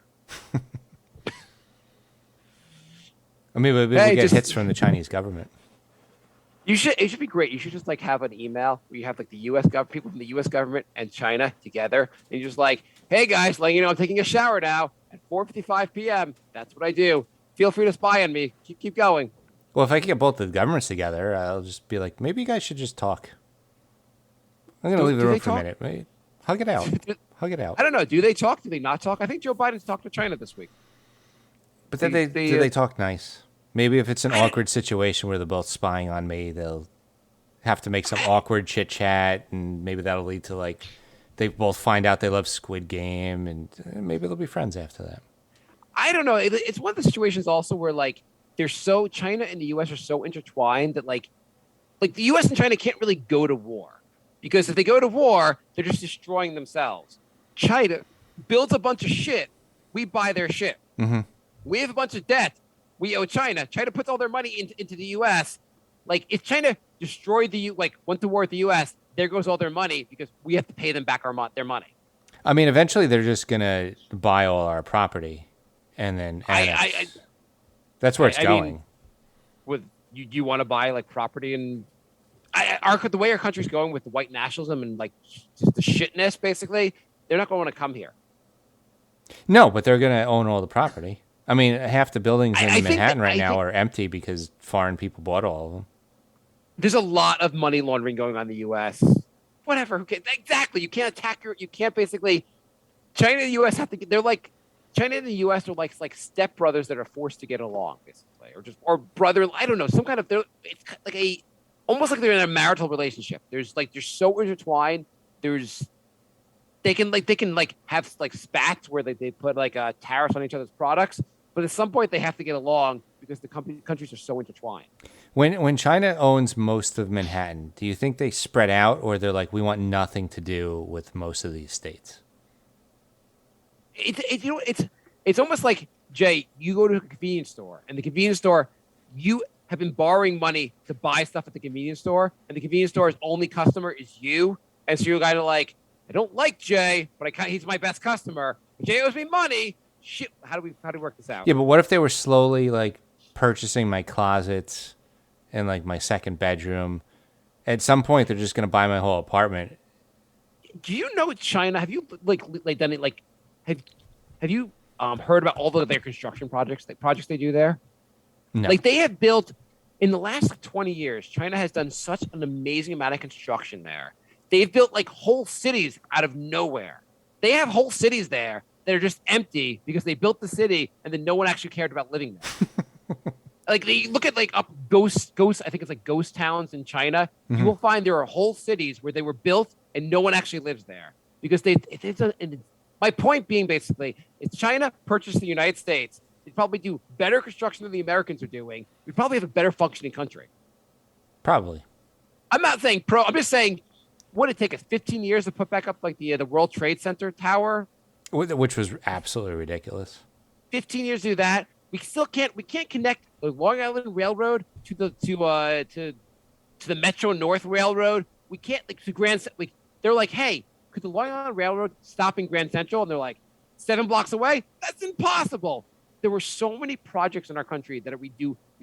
I mean, we'll get hits from the Chinese government.
It should be great. You should just like have an email where you have like the U.S. people from the U.S. government and China together, and you're just like, "Hey guys, letting you know I'm taking a shower now at 4:55 p.m. That's what I do. Feel free to spy on me. Keep going."
Well, if I can get both the governments together, I'll just be like, maybe you guys should just talk. I'm gonna leave the room for a minute. Wait, hug it out. Hug it out.
I don't know. Do they talk? Do they not talk? I think Joe Biden's talked to China this week.
But do they talk nice? Maybe if it's an awkward situation where they're both spying on me, they'll have to make some awkward chit chat, and maybe that'll lead to like they both find out they love Squid Game, and maybe they'll be friends after that.
I don't know. It's one of the situations also where like China and the U.S. are so intertwined that like the U.S. and China can't really go to war, because if they go to war, they're just destroying themselves. China builds a bunch of shit. We buy their shit.
Mm-hmm.
We have a bunch of debt. We owe China. China puts all their money into the U.S. Like if China destroyed went to war with the U.S., there goes all their money because we have to pay them back their money.
I mean, eventually they're just gonna buy all our property, and then that's where it's going.
Mean, with you want to buy like property and the way our country's going with the white nationalism and like just the shitness, basically, they're not going to come here.
No, but they're gonna own all the property. I mean, half the buildings in Manhattan right now are empty because foreign people bought all of them.
There's a lot of money laundering going on in the U.S. Whatever. Exactly. You can't attack you can't basically. China and the U.S. they're like, China and the U.S. are like stepbrothers that are forced to get along, basically, or brother. I don't know, some kind of. It's like almost like they're in a marital relationship. They're so intertwined. They can have like spats where they put like tariffs on each other's products, but at some point they have to get along because the countries are so intertwined.
When China owns most of Manhattan, do you think they spread out, or they're like, we want nothing to do with most of these states?
It's almost like, Jay, you go to a convenience store, and the convenience store, you have been borrowing money to buy stuff at the convenience store, and the convenience store's only customer is you, and so you're kind of like, I don't like Jay, but he's my best customer. Jay owes me money. Shit, how do we work this out?
Yeah, but what if they were slowly like purchasing my closets and like my second bedroom? At some point, they're just going to buy my whole apartment.
Do you know China? Have you like done it? Like, have you heard about all of their construction projects? The projects they do there?
No.
Like they have built in the last 20 years. China has done such an amazing amount of construction there. They've built like whole cities out of nowhere. They have whole cities there that are just empty because they built the city and then no one actually cared about living there. Like they look at like up ghost. I think it's like ghost towns in China. Mm-hmm. You will find there are whole cities where they were built and no one actually lives there because my point being basically, if China purchased the United States, they'd probably do better construction than the Americans are doing. We'd probably have a better functioning country.
Probably.
I'm not saying pro. I'm just saying, would it take us 15 years to put back up like the World Trade Center tower?
Which was absolutely ridiculous.
15 years to do that. We can't connect the Long Island Railroad to the Metro North Railroad. We can't they're like, hey, could the Long Island Railroad stop in Grand Central? And they're like, 7 blocks away? That's impossible. There were so many projects in our country that we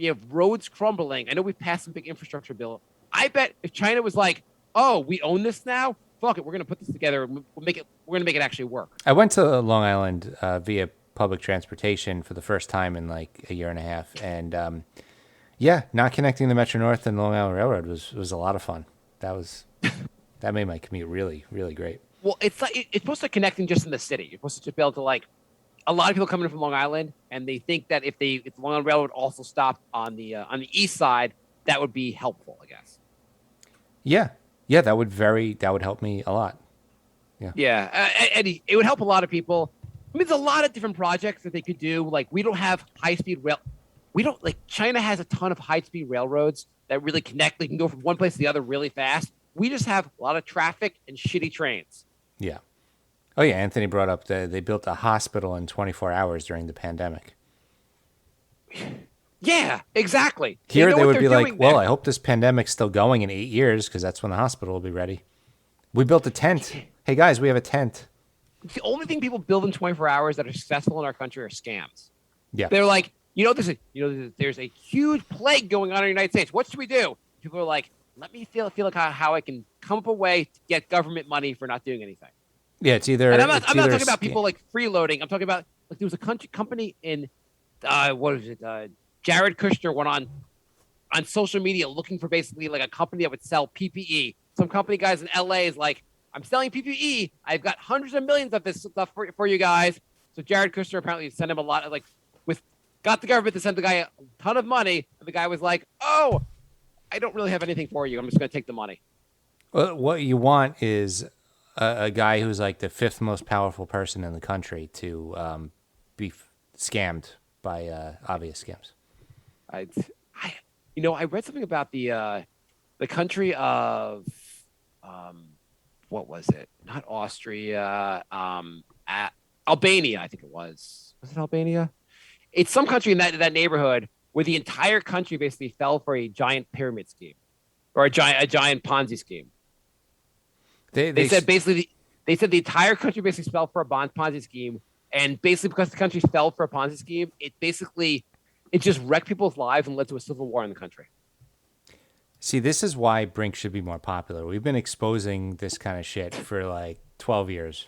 have roads crumbling. I know we've passed some big infrastructure bill. I bet if China was like, oh, we own this now, fuck it, we're going to put this together. We're going to make it actually work.
I went to Long Island via public transportation for the first time in like a year and a half. And not connecting the Metro North and Long Island Railroad was a lot of fun. That made my commute really, really great.
Well, it's supposed to connecting just in the city. You're supposed to just be able to like, a lot of people coming in from Long Island, and they think that if the Long Island Railroad also stopped on the east side, that would be helpful, I guess.
Yeah, that would help me a lot.
Yeah, Eddie, it would help a lot of people. I mean, there's a lot of different projects that they could do. Like, we don't have high-speed rail. We don't like China has a ton of high-speed railroads that really connect. They can go from one place to the other really fast. We just have a lot of traffic and shitty trains.
Yeah. Oh yeah, Anthony brought up they built a hospital in 24 hours during the pandemic.
Yeah, exactly.
Here they would be like, well, I hope this pandemic's still going in 8 years because that's when the hospital will be ready. We built a tent. Hey guys, we have a tent.
The only thing people build in 24 hours that are successful in our country are scams.
Yeah.
They're like, there's a huge plague going on in the United States. What should we do? People are like, let me feel like how I can come up a way to get government money for not doing anything.
Yeah, it's either.
And I'm not talking about people like freeloading. I'm talking about like there was a company in Jared Kushner went on social media looking for basically like a company that would sell PPE. Some company guys in LA is like, I'm selling PPE. I've got hundreds of millions of this stuff for you guys. So Jared Kushner apparently sent him a lot of got the government to send the guy a ton of money. And the guy was like, oh, I don't really have anything for you. I'm just going to take the money.
Well, what you want is a guy who's like the 5th most powerful person in the country to be scammed by obvious scams.
I read something about the country of what was it? Not Austria. Albania, I think it was. Was it Albania? It's some country in that neighborhood where the entire country basically fell for a giant pyramid scheme or a giant Ponzi scheme. They said basically they said the entire country basically fell for a Ponzi scheme, and basically because the country fell for a Ponzi scheme, it just wrecked people's lives and led to a civil war in the country.
See, this is why Brink should be more popular. We've been exposing this kind of shit for like 12 years.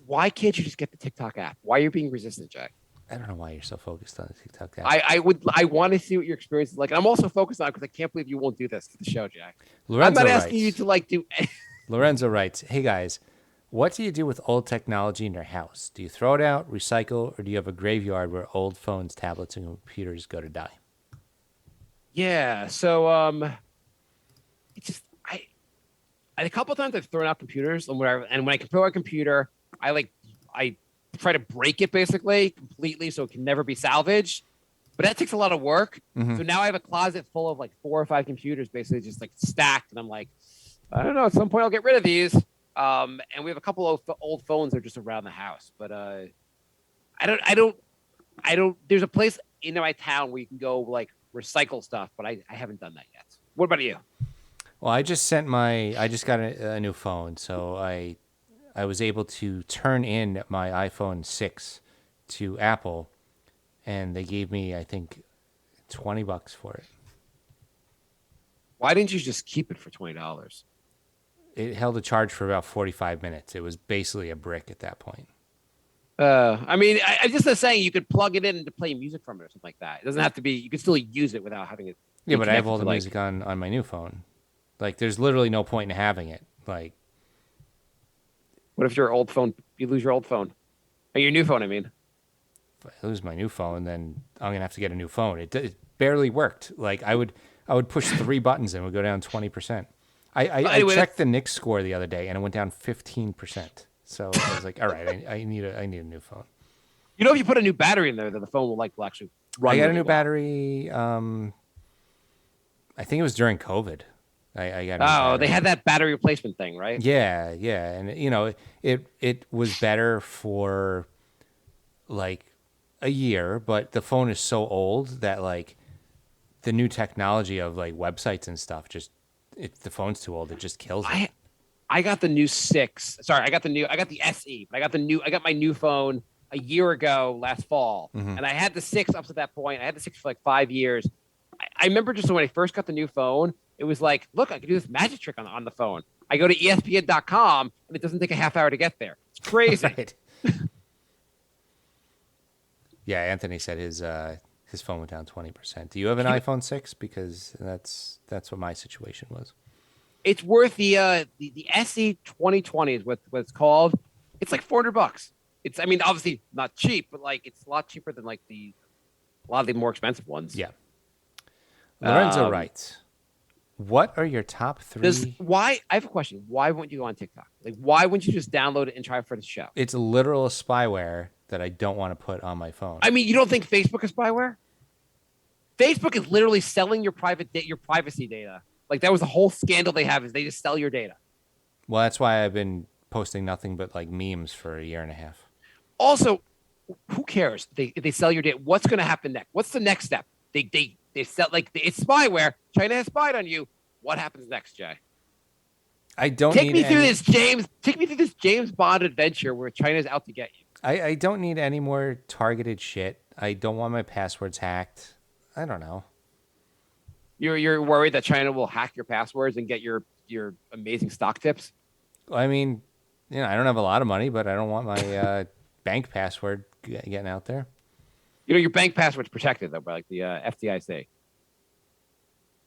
Why can't you just get the TikTok app? Why are you being resistant, Jack?
I don't know why you're so focused on the TikTok app.
I want to see what your experience is like. And I'm also focused on it because I can't believe you won't do this for the show, Jack.
Lorenzo
I'm not asking you to like do.
Lorenzo writes, "Hey guys, what do you do with old technology in your house? Do you throw it out, recycle, or do you have a graveyard where old phones, tablets, and computers go to die?"
Yeah. So it's just a couple of times I've thrown out computers and whatever. And when I throw out a computer, I try to break it basically completely so it can never be salvaged. But that takes a lot of work.
Mm-hmm.
So now I have a closet full of like 4 or 5 computers basically just like stacked. And I'm like, I don't know. At some point I'll get rid of these. And we have a couple of old phones that are just around the house. But I don't. There's a place in my town where you can go like recycle stuff, but I haven't done that yet. What about you?
Well, I just got a new phone, so I was able to turn in my iPhone 6 to Apple, and they gave me, I think, $20 for it.
Why didn't you just keep it for $20?
It held a charge for about 45 minutes. It was basically a brick at that point.
I mean, I'm just saying you could plug it in to play music from it or something like that. It doesn't have to be. You can still use it without having it.
Yeah, but I have all the music on my new phone. Like, there's literally no point in having it. Like,
what if your old phone? You lose your old phone, or your new phone? I mean,
if I lose my new phone, then I'm gonna have to get a new phone. It barely worked. Like, I would push 3 buttons and it would go down 20%. I checked the Knicks score the other day and it went down 15%. So I was like, all right, I need a new phone.
You know, if you put a new battery in there, then the phone will actually run.
I got a new battery. I think it was during COVID. I got.
They had that battery replacement thing, right?
Yeah, and you know, it was better for like a year, but the phone is so old that like the new technology of like websites and stuff the phone's too old. It just kills it.
I got the new 6. Sorry, I got the SE. But I got my new phone a year ago last fall, and I had the 6 up to that point. I had the 6 for like 5 years. I remember just when I first got the new phone, it was like, look, I can do this magic trick on the phone. I go to ESPN.com, and it doesn't take a half hour to get there. It's crazy.
Right. Yeah, Anthony said his phone went down 20%. Do you have an iPhone 6? Because that's what my situation was.
It's worth the SE 2020 is what it's called. It's like $400. It's, I mean, obviously not cheap, but like it's a lot cheaper than like a lot of the more expensive ones.
Yeah. Lorenzo writes, what are your top 3?
I have a question. Why wouldn't you go on TikTok? Like, why wouldn't you just download it and try it for the show?
It's literal spyware that I don't want to put on my phone.
I mean, you don't think Facebook is spyware? Facebook is literally selling your privacy data. Like, that was the whole scandal they have, is they just sell your data.
Well, that's why I've been posting nothing but like memes for a year and a half.
Also, who cares? If they sell your data, what's going to happen next? What's the next step? They sell, like, it's spyware. China has spied on you. What happens next, Jay?
I don't
take me through this James Bond adventure where China's out to get you.
I don't need any more targeted shit. I don't want my passwords hacked. I don't know.
You're worried that China will hack your passwords and get your amazing stock tips?
I mean, you know, I don't have a lot of money, but I don't want my bank password getting out there.
You know, your bank password's protected though by like the FDIC.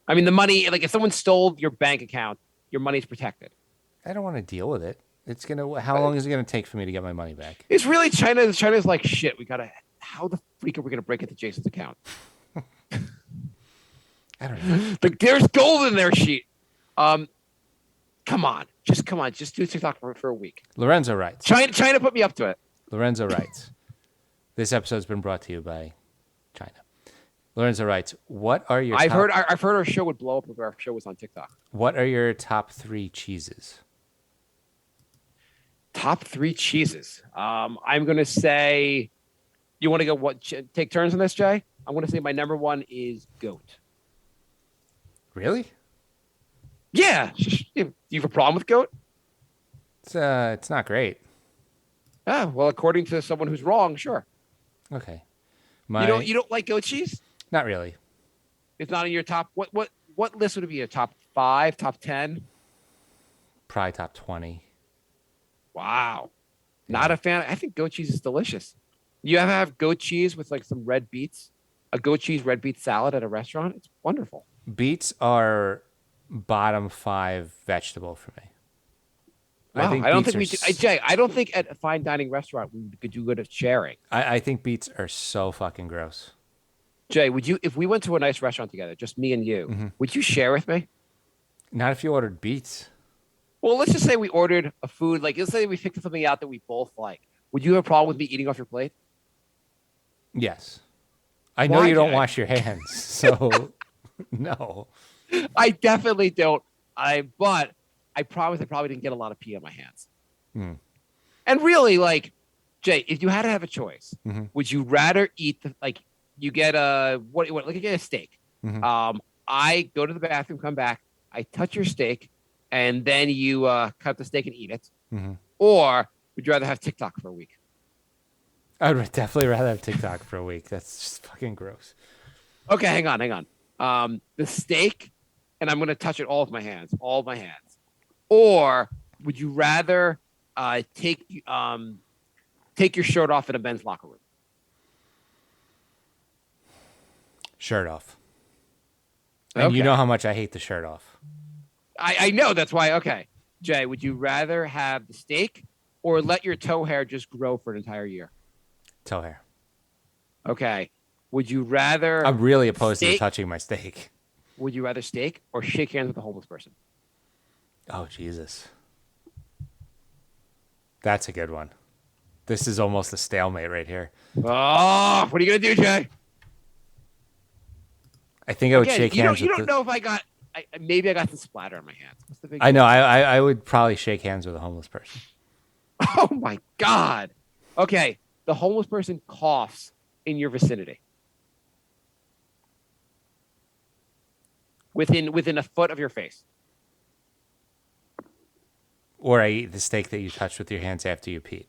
I mean, the money, like if someone stole your bank account, your money's protected.
I don't want to deal with it. How long is it gonna take for me to get my money back?
It's really China. China's like, shit. How the freak are we gonna break into Jason's account?
I don't know.
There's gold in their sheet. Come on. Just do TikTok for a week.
Lorenzo writes.
China put me up to it.
Lorenzo writes. This episode's been brought to you by China. Lorenzo writes, "What are your
I've
top,
heard our show would blow up if our show was on TikTok.
What are your top 3 cheeses?"
Top 3 cheeses. I'm gonna say. You want to go? Take turns on this, Jay? I'm gonna say my number one is goat.
Really?
Yeah. You have a problem with goat?
It's not great.
Ah, well, according to someone who's wrong, sure.
Okay.
You don't like goat cheese?
Not really.
It's not in your top. What list would it be? Your top 5, top 10?
Probably top 20.
Wow. Not a fan. I think goat cheese is delicious. You ever have goat cheese with like some red beets? A goat cheese red beet salad at a restaurant? It's wonderful.
Beets are bottom 5 vegetable for me.
Wow. I don't think we do. Jay, I don't think at a fine dining restaurant we could do good at sharing.
I think beets are so fucking gross.
Jay, would you, if we went to a nice restaurant together, just me and you, would you share with me?
Not if you ordered beets.
Well, let's just say we ordered a food, like let's say we picked something out that we both like. Would you have a problem with me eating off your plate?
Yes. I know
Why,
you don't
Jay?
wash your hands, so no.
I definitely don't. But I promise I probably didn't get a lot of pee on my hands. And really, like, Jay, if you had to have a choice, would you rather eat you get like you get a steak? I go to the bathroom, come back, I touch your steak, and then you cut the steak and eat it. Or would you rather have TikTok for a week?
I'd definitely rather have TikTok for a week. That's just fucking gross.
Okay, hang on. The steak, and I'm gonna touch it all with my hands, Or would you rather take your shirt off in a men's locker room?
Shirt off. And you know how much I hate the shirt off.
I know, that's why. Okay, Jay, would you rather have the steak or let your toe hair just grow for an entire year?
Toe hair.
Okay. Would you rather?
I'm really opposed to
steak?
touching my steak.
Would you rather steak or shake hands with a homeless person?
Oh, Jesus. That's a good one. This is almost a stalemate right here.
Oh, what are you gonna do, Jay?
I think I would
Again,
shake
you
hands
don't,
with
you don't know if I got. Maybe I got some splatter on my hands. What's the big
I know. I would probably shake hands with a homeless person.
Oh my God. Okay. The homeless person coughs in your vicinity. Within a foot of your face.
Or I eat the steak that you touched with your hands after you peed.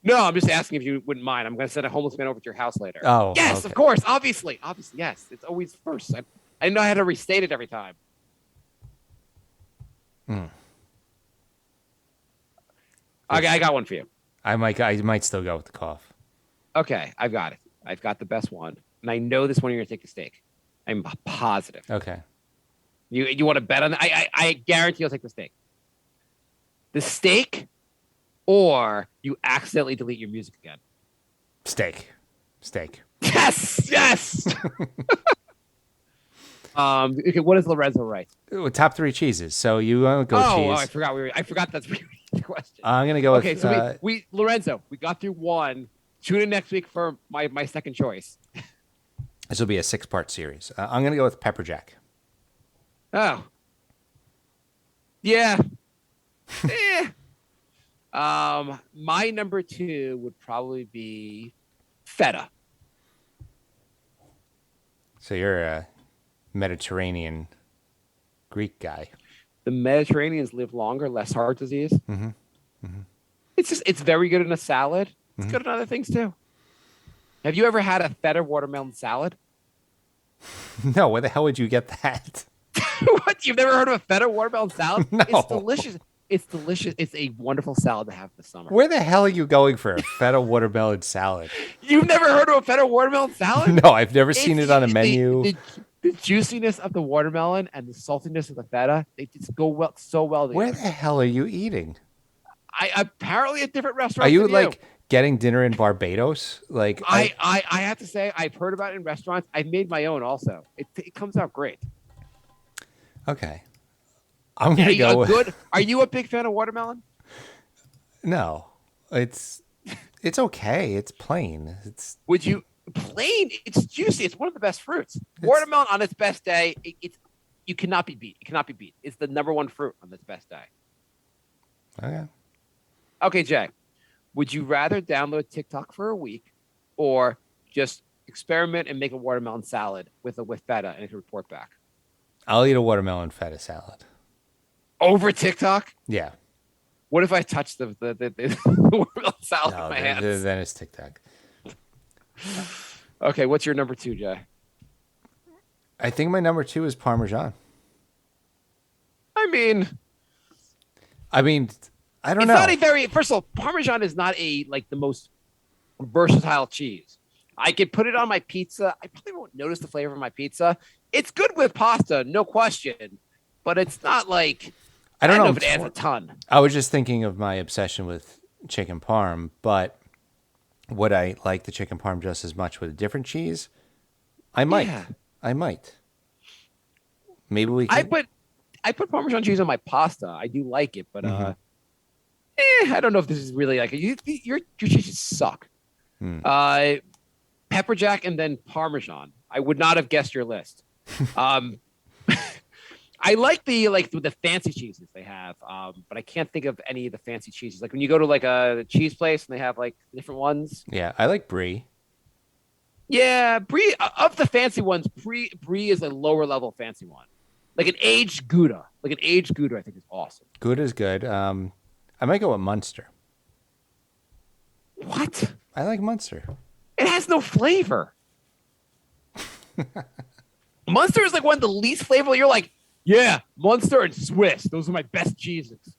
No, I'm just asking if you wouldn't mind. I'm going to send a homeless man over to your house later.
Oh,
yes,
okay.
of course. Obviously, yes. It's always first. I didn't know I had to restate it every time. Okay, I got one for you.
I might still go with the cough.
Okay, I've got it. I've got the best one, and I know this one you're going to take the steak. I'm positive.
Okay.
You want to bet on that? I guarantee you'll take the steak. The steak, or you accidentally delete your music again.
Steak.
Yes. Okay, what does Lorenzo write?
Top 3 cheeses. So you go cheese.
Oh, I forgot that's the question.
I'm gonna go with.
Okay, so we Lorenzo, we got through one. Tune in next week for my second choice.
This will be a 6-part series. I'm gonna go with pepper jack.
Oh, yeah. My number 2 would probably be feta.
So you're a Mediterranean Greek guy.
The Mediterraneans live longer, less heart disease. It's very good in a salad. It's good in other things too. Have you ever had a feta watermelon salad?
No, where the hell would you get that?
What? You've never heard of a feta watermelon salad?
No.
It's delicious. It's delicious. It's a wonderful salad to have this summer.
Where the hell are you going for a feta watermelon salad?
You've never heard of a feta watermelon salad?
No, I've never seen it on a menu.
The juiciness of the watermelon and the saltiness of the feta, they just go so well together.
Where the hell are you eating?
I apparently at different restaurants.
Are you
than
like getting dinner in Barbados? Like
I have to say I've heard about it in restaurants. I've made my own also. It comes out great.
Okay. I'm gonna go with
good. Are you a big fan of watermelon?
No. It's okay. It's plain. It's
Would you Plain, it's juicy. It's one of the best fruits. Watermelon on its best day, it's you cannot be beat. It cannot be beat. It's the number one fruit on its best day.
Okay.
Okay, Jay, would you rather download TikTok for a week or just experiment and make a watermelon salad with feta and report back?
I'll eat a watermelon feta salad.
Over TikTok?
Yeah.
What if I touch the watermelon salad
No,
with my hands?
then it's TikTok.
Okay, what's your number 2, Jay?
I think my number 2 is Parmesan.
I mean,
I don't
it's
know.
not a very. First of all, Parmesan is not the most versatile cheese. I could put it on my pizza. I probably won't notice the flavor of my pizza. It's good with pasta, no question, but it's not like
I don't know
if it adds a ton.
I was just thinking of my obsession with chicken parm, but would I like the chicken parm just as much with a different cheese? I might.
Yeah.
I might. Maybe we can.
I put Parmesan cheese on my pasta. I do like it, but I don't know if this is really like your cheeses suck. Pepper jack and then Parmesan. I would not have guessed your list. I like the fancy cheeses they have, but I can't think of any of the fancy cheeses. Like when you go to like a cheese place and they have like different ones.
Yeah, I like brie.
Yeah, brie of the fancy ones. Brie is a lower level fancy one, like an aged Gouda. Like an aged Gouda, I think is awesome.
Good is good. I might go with Munster.
What?
I like Munster.
It has no flavor. Munster is like one of the least flavorful. You're like, yeah, Munster and Swiss. Those are my best cheeses.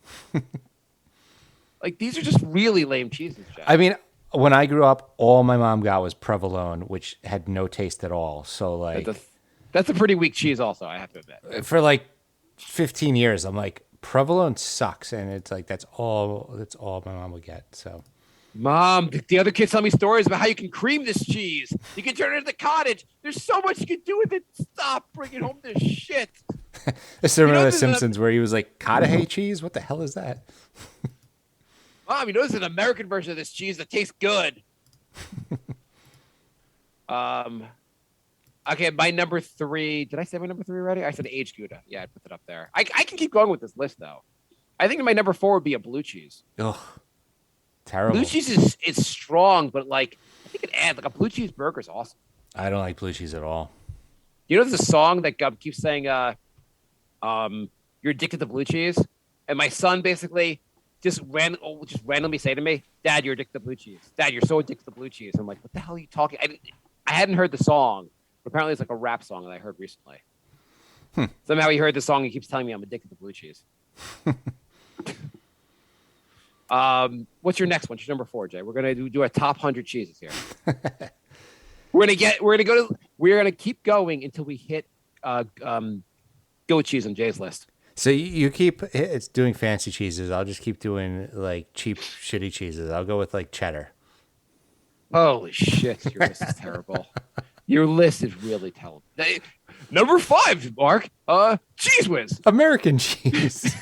Like these are just really lame cheeses, Jack.
I mean, when I grew up, all my mom got was provolone, which had no taste at all. So like,
that's a pretty weak cheese, also. I have to admit.
for like 15 years, I'm like, provolone sucks, and it's like that's all my mom would get. So.
Mom, the other kids tell me stories about how you can cream this cheese. You can turn it into cottage. There's so much you can do with it. Stop bringing home this shit.
I still remember The Simpsons where he was like, Cudahy cheese? What the hell is that?
Mom, you know there's an American version of this cheese that tastes good. Okay, my number 3. Did I say my number 3 already? I said aged Gouda. Yeah, I put it up there. I can keep going with this list, though. I think my number 4 would be a blue cheese.
Ugh. Terrible.
Blue cheese is strong, but like I think it adds like a blue cheese burger is awesome.
I don't like blue cheese at all.
You know, there's a song that keeps saying, "You're addicted to blue cheese," and my son basically just randomly say to me, "Dad, you're addicted to blue cheese. Dad, you're so addicted to blue cheese." I'm like, "What the hell are you talking?" I hadn't heard the song, but apparently it's like a rap song that I heard recently. Somehow he heard the song and keeps telling me I'm addicted to blue cheese. What's your next one? What's your number 4, Jay? We're gonna do a top 100 cheeses here. We're gonna keep going until we hit goat cheese on Jay's list.
So you keep it's doing fancy cheeses. I'll just keep doing like cheap, shitty cheeses. I'll go with like cheddar.
Holy shit, your list is terrible. Your list is really terrible. Number 5, Mark. Cheese Whiz.
American cheese.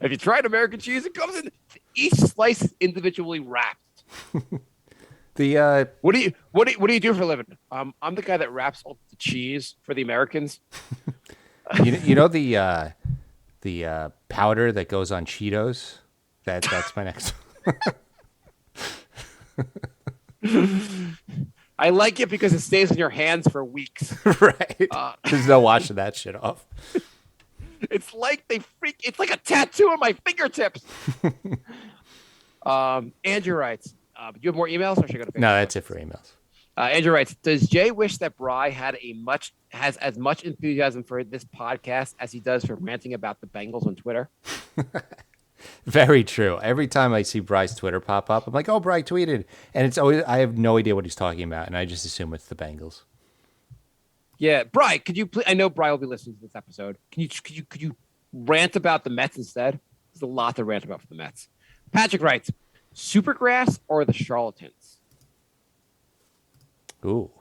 Have you tried American cheese? It comes in each slice is individually wrapped. What do you do for a living? I'm the guy that wraps all the cheese for the Americans.
you know the powder that goes on Cheetos? That's my next one.
I like it because it stays in your hands for weeks.
Right. There's no washing that shit off.
It's like it's like a tattoo on my fingertips. Andrew writes, do you have more emails or should I go to Facebook?
No, that's it for emails.
Andrew writes, does Jay wish that Bry has as much enthusiasm for this podcast as he does for ranting about the Bengals on Twitter?
Very true. Every time I see Bry's Twitter pop up, I'm like, oh, Bry tweeted. And it's always, I have no idea what he's talking about. And I just assume it's the Bengals.
Yeah. Bry, could you please, I know Bry will be listening to this episode. Could you rant about the Mets instead? There's a lot to rant about for the Mets. Patrick writes, Supergrass or the Charlatans?
Ooh.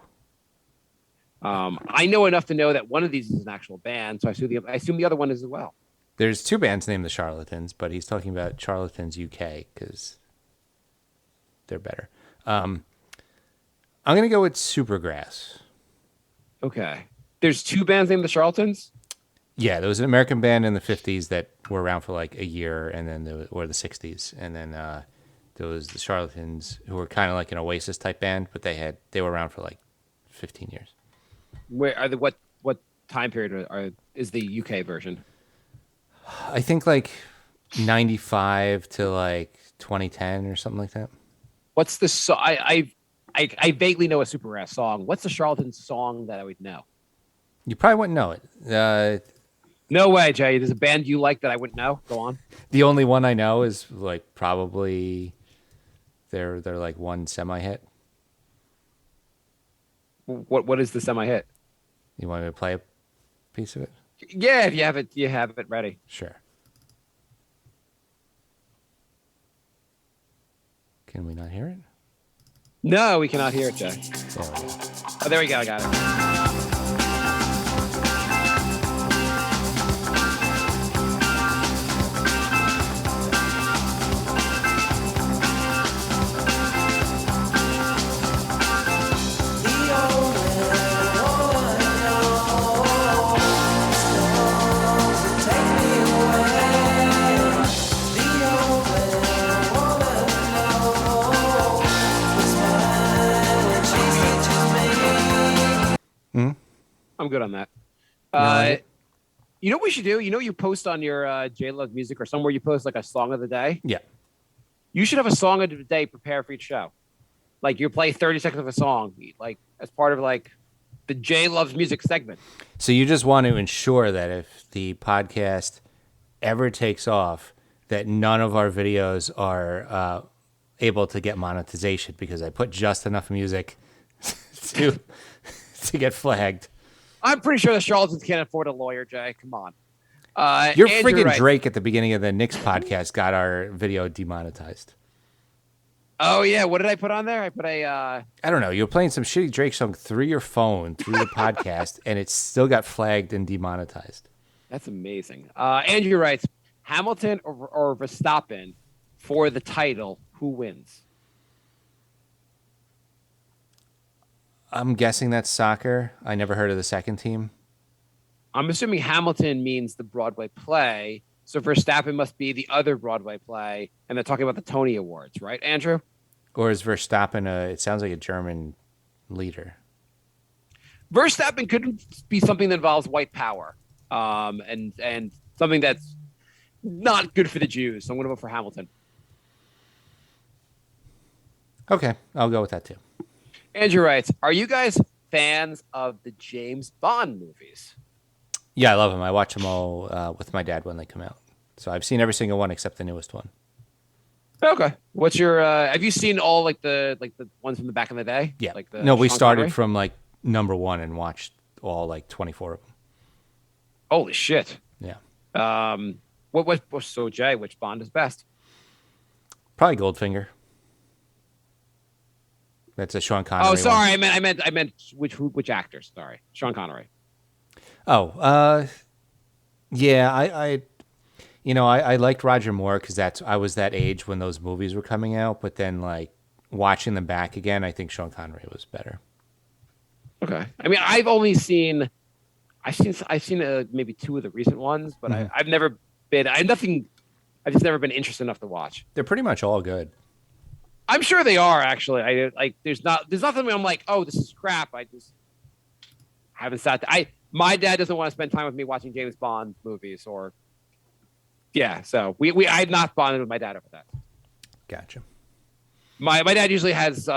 I know enough to know that one of these is an actual band, so I assume the other one is as well.
There's 2 bands named the Charlatans, but he's talking about Charlatans UK because they're better. I'm gonna go with Supergrass.
Okay. There's two bands named the Charlatans.
Yeah, there was an American band in the 50s that were around for like a year, and then or the 60s, and then there was the Charlatans, who were kind of like an Oasis type band, but they were around for like 15 years.
Where are the what time period is the UK version?
I think like 95 to like 2010 or something like that.
What's the song? I vaguely know a Supergrass song. What's the Charlatans song that I would know?
You probably wouldn't know it.
No way, Jay. There's a band you like that I wouldn't know. Go on.
The only one I know is like probably they're like one semi-hit.
What is the semi-hit?
You want me to play a piece of it?
Yeah, if you have it ready.
Sure. Can we not hear it?
No, we cannot hear it, Jay.
There we go.
Oh, there we go. I got it. I'm good on that. You know what we should do? You know, you post on your J Love Music or somewhere you post like a song of the day.
Yeah.
You should have a song of the day prepared for each show. Like you play 30 seconds of a song, like as part of like the J Loves Music segment.
So you just want to ensure that if the podcast ever takes off, that none of our videos are able to get monetization because I put just enough music to get flagged.
I'm pretty sure the Charlatans can't afford a lawyer, Jay. Come on.
Your
Andrew
friggin'
writes-
Drake at the beginning of the Knicks podcast got our video demonetized.
Oh yeah, what did I put on there? I put a.
I don't know. You were playing some shitty Drake song through your phone, through the podcast, and it still got flagged and demonetized.
That's amazing. Andrew writes, Hamilton or Verstappen for the title. Who wins?
I'm guessing that's soccer. I never heard of the second team.
I'm assuming Hamilton means the Broadway play. So Verstappen must be the other Broadway play. And they're talking about the Tony Awards, right, Andrew?
Or is Verstappen it sounds like a German leader.
Verstappen could be something that involves white power and something that's not good for the Jews. So I'm going to vote for Hamilton.
Okay, I'll go with that too.
Andrew writes, are you guys fans of the James Bond movies?
Yeah, I love them. I watch them all with my dad when they come out. So I've seen every single one except the newest one.
Okay. What's your have you seen all like the ones from the back in the day?
Yeah.
Like the
No, we
Sean
started
Connery?
from like number one and watched all like 24 of them.
Holy shit.
Yeah.
So Jay, which Bond is best?
Probably Goldfinger. That's a Sean Connery.
Oh, sorry.
one.
I meant which actor? Sorry, Sean Connery.
Oh, yeah. I liked Roger Moore because I was that age when those movies were coming out. But then, like watching them back again, I think Sean Connery was better.
Okay. I mean, I've seen maybe two of the recent ones, but I've never been. I've just never been interested enough to watch.
They're pretty much all good.
I'm sure they are actually. There's nothing where I'm like, oh, this is crap. I just haven't sat. My dad doesn't want to spend time with me watching James Bond movies or. Yeah, so I've not bonded with my dad over that.
Gotcha.
My dad usually has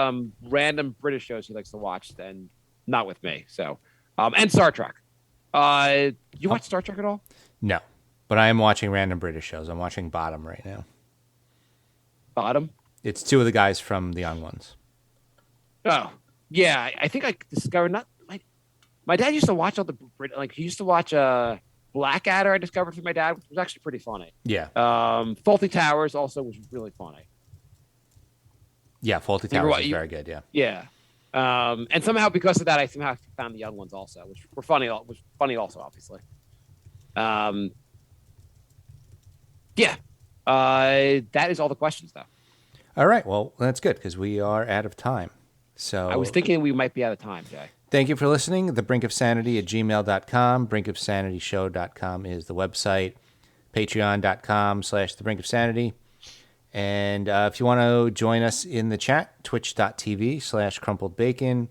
random British shows he likes to watch, and not with me. So, and Star Trek. You watch Star Trek at all?
No, but I am watching random British shows. I'm watching Bottom right now.
Bottom.
It's two of the guys from The Young Ones.
Oh, yeah. I think I discovered my dad used to watch all the he used to watch Blackadder. I discovered through my dad, which was actually pretty funny.
Yeah.
Faulty Towers also was really funny.
Yeah, Faulty
Remember
Towers is very good. Yeah.
Yeah. And somehow because of that, I somehow found The Young Ones also, which were funny. Was funny also, obviously. Yeah. That is all the questions though.
All right. Well, that's good because we are out of time. So
I was thinking we might be out of time, Jay.
thank you for listening. thebrinkofsanity@gmail.com. brinkofsanityshow.com is the website. patreon.com/thebrinkofsanity. And if you want to join us in the chat, twitch.tv/crumpledbacon.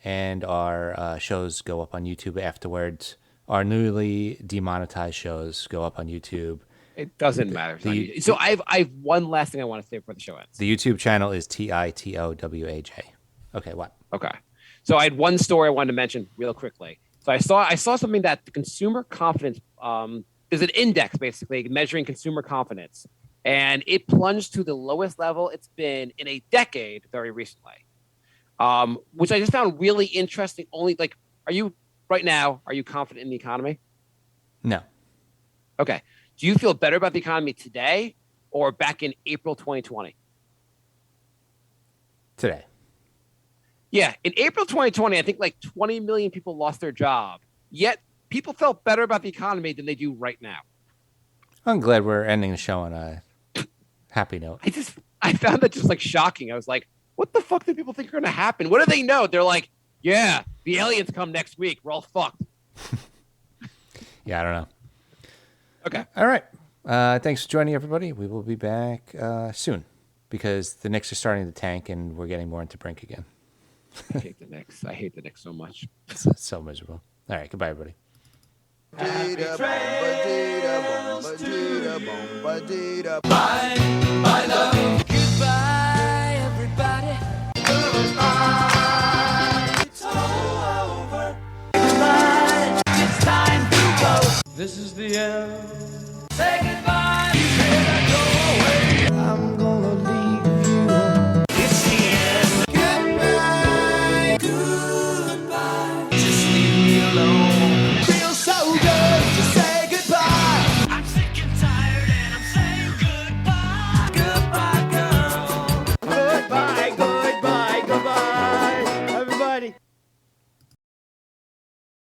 And our shows go up on YouTube afterwards. Our newly demonetized shows go up on YouTube.
It doesn't matter. So I've one last thing I want to say before the show ends.
The YouTube channel is TITOWAJ. Okay, what?
Okay. So I had one story I wanted to mention real quickly. So I saw something that the consumer confidence there's an index basically measuring consumer confidence, and it plunged to the lowest level it's been in a decade very recently. Which I just found really interesting. Only like, are you confident in the economy?
No.
Okay. Do you feel better about the economy today or back in April 2020?
Today.
Yeah. In April 2020, I think like 20 million people lost their job. Yet people felt better about the economy than they do right now.
I'm glad we're ending the show on a happy note.
I found that just like shocking. I was like, what the fuck do people think are going to happen? What do they know? They're like, yeah, the aliens come next week. We're all fucked.
Yeah, I don't know.
Okay.
All right. Thanks for joining, everybody. We will be back soon because the Knicks are starting to tank and we're getting more into Brink again.
I hate the Knicks. I hate the Knicks so much.
It's so miserable. All right. Goodbye, everybody.
My love. Goodbye, everybody. It's over. Everybody, it's time to go. This is the end. Say goodbye.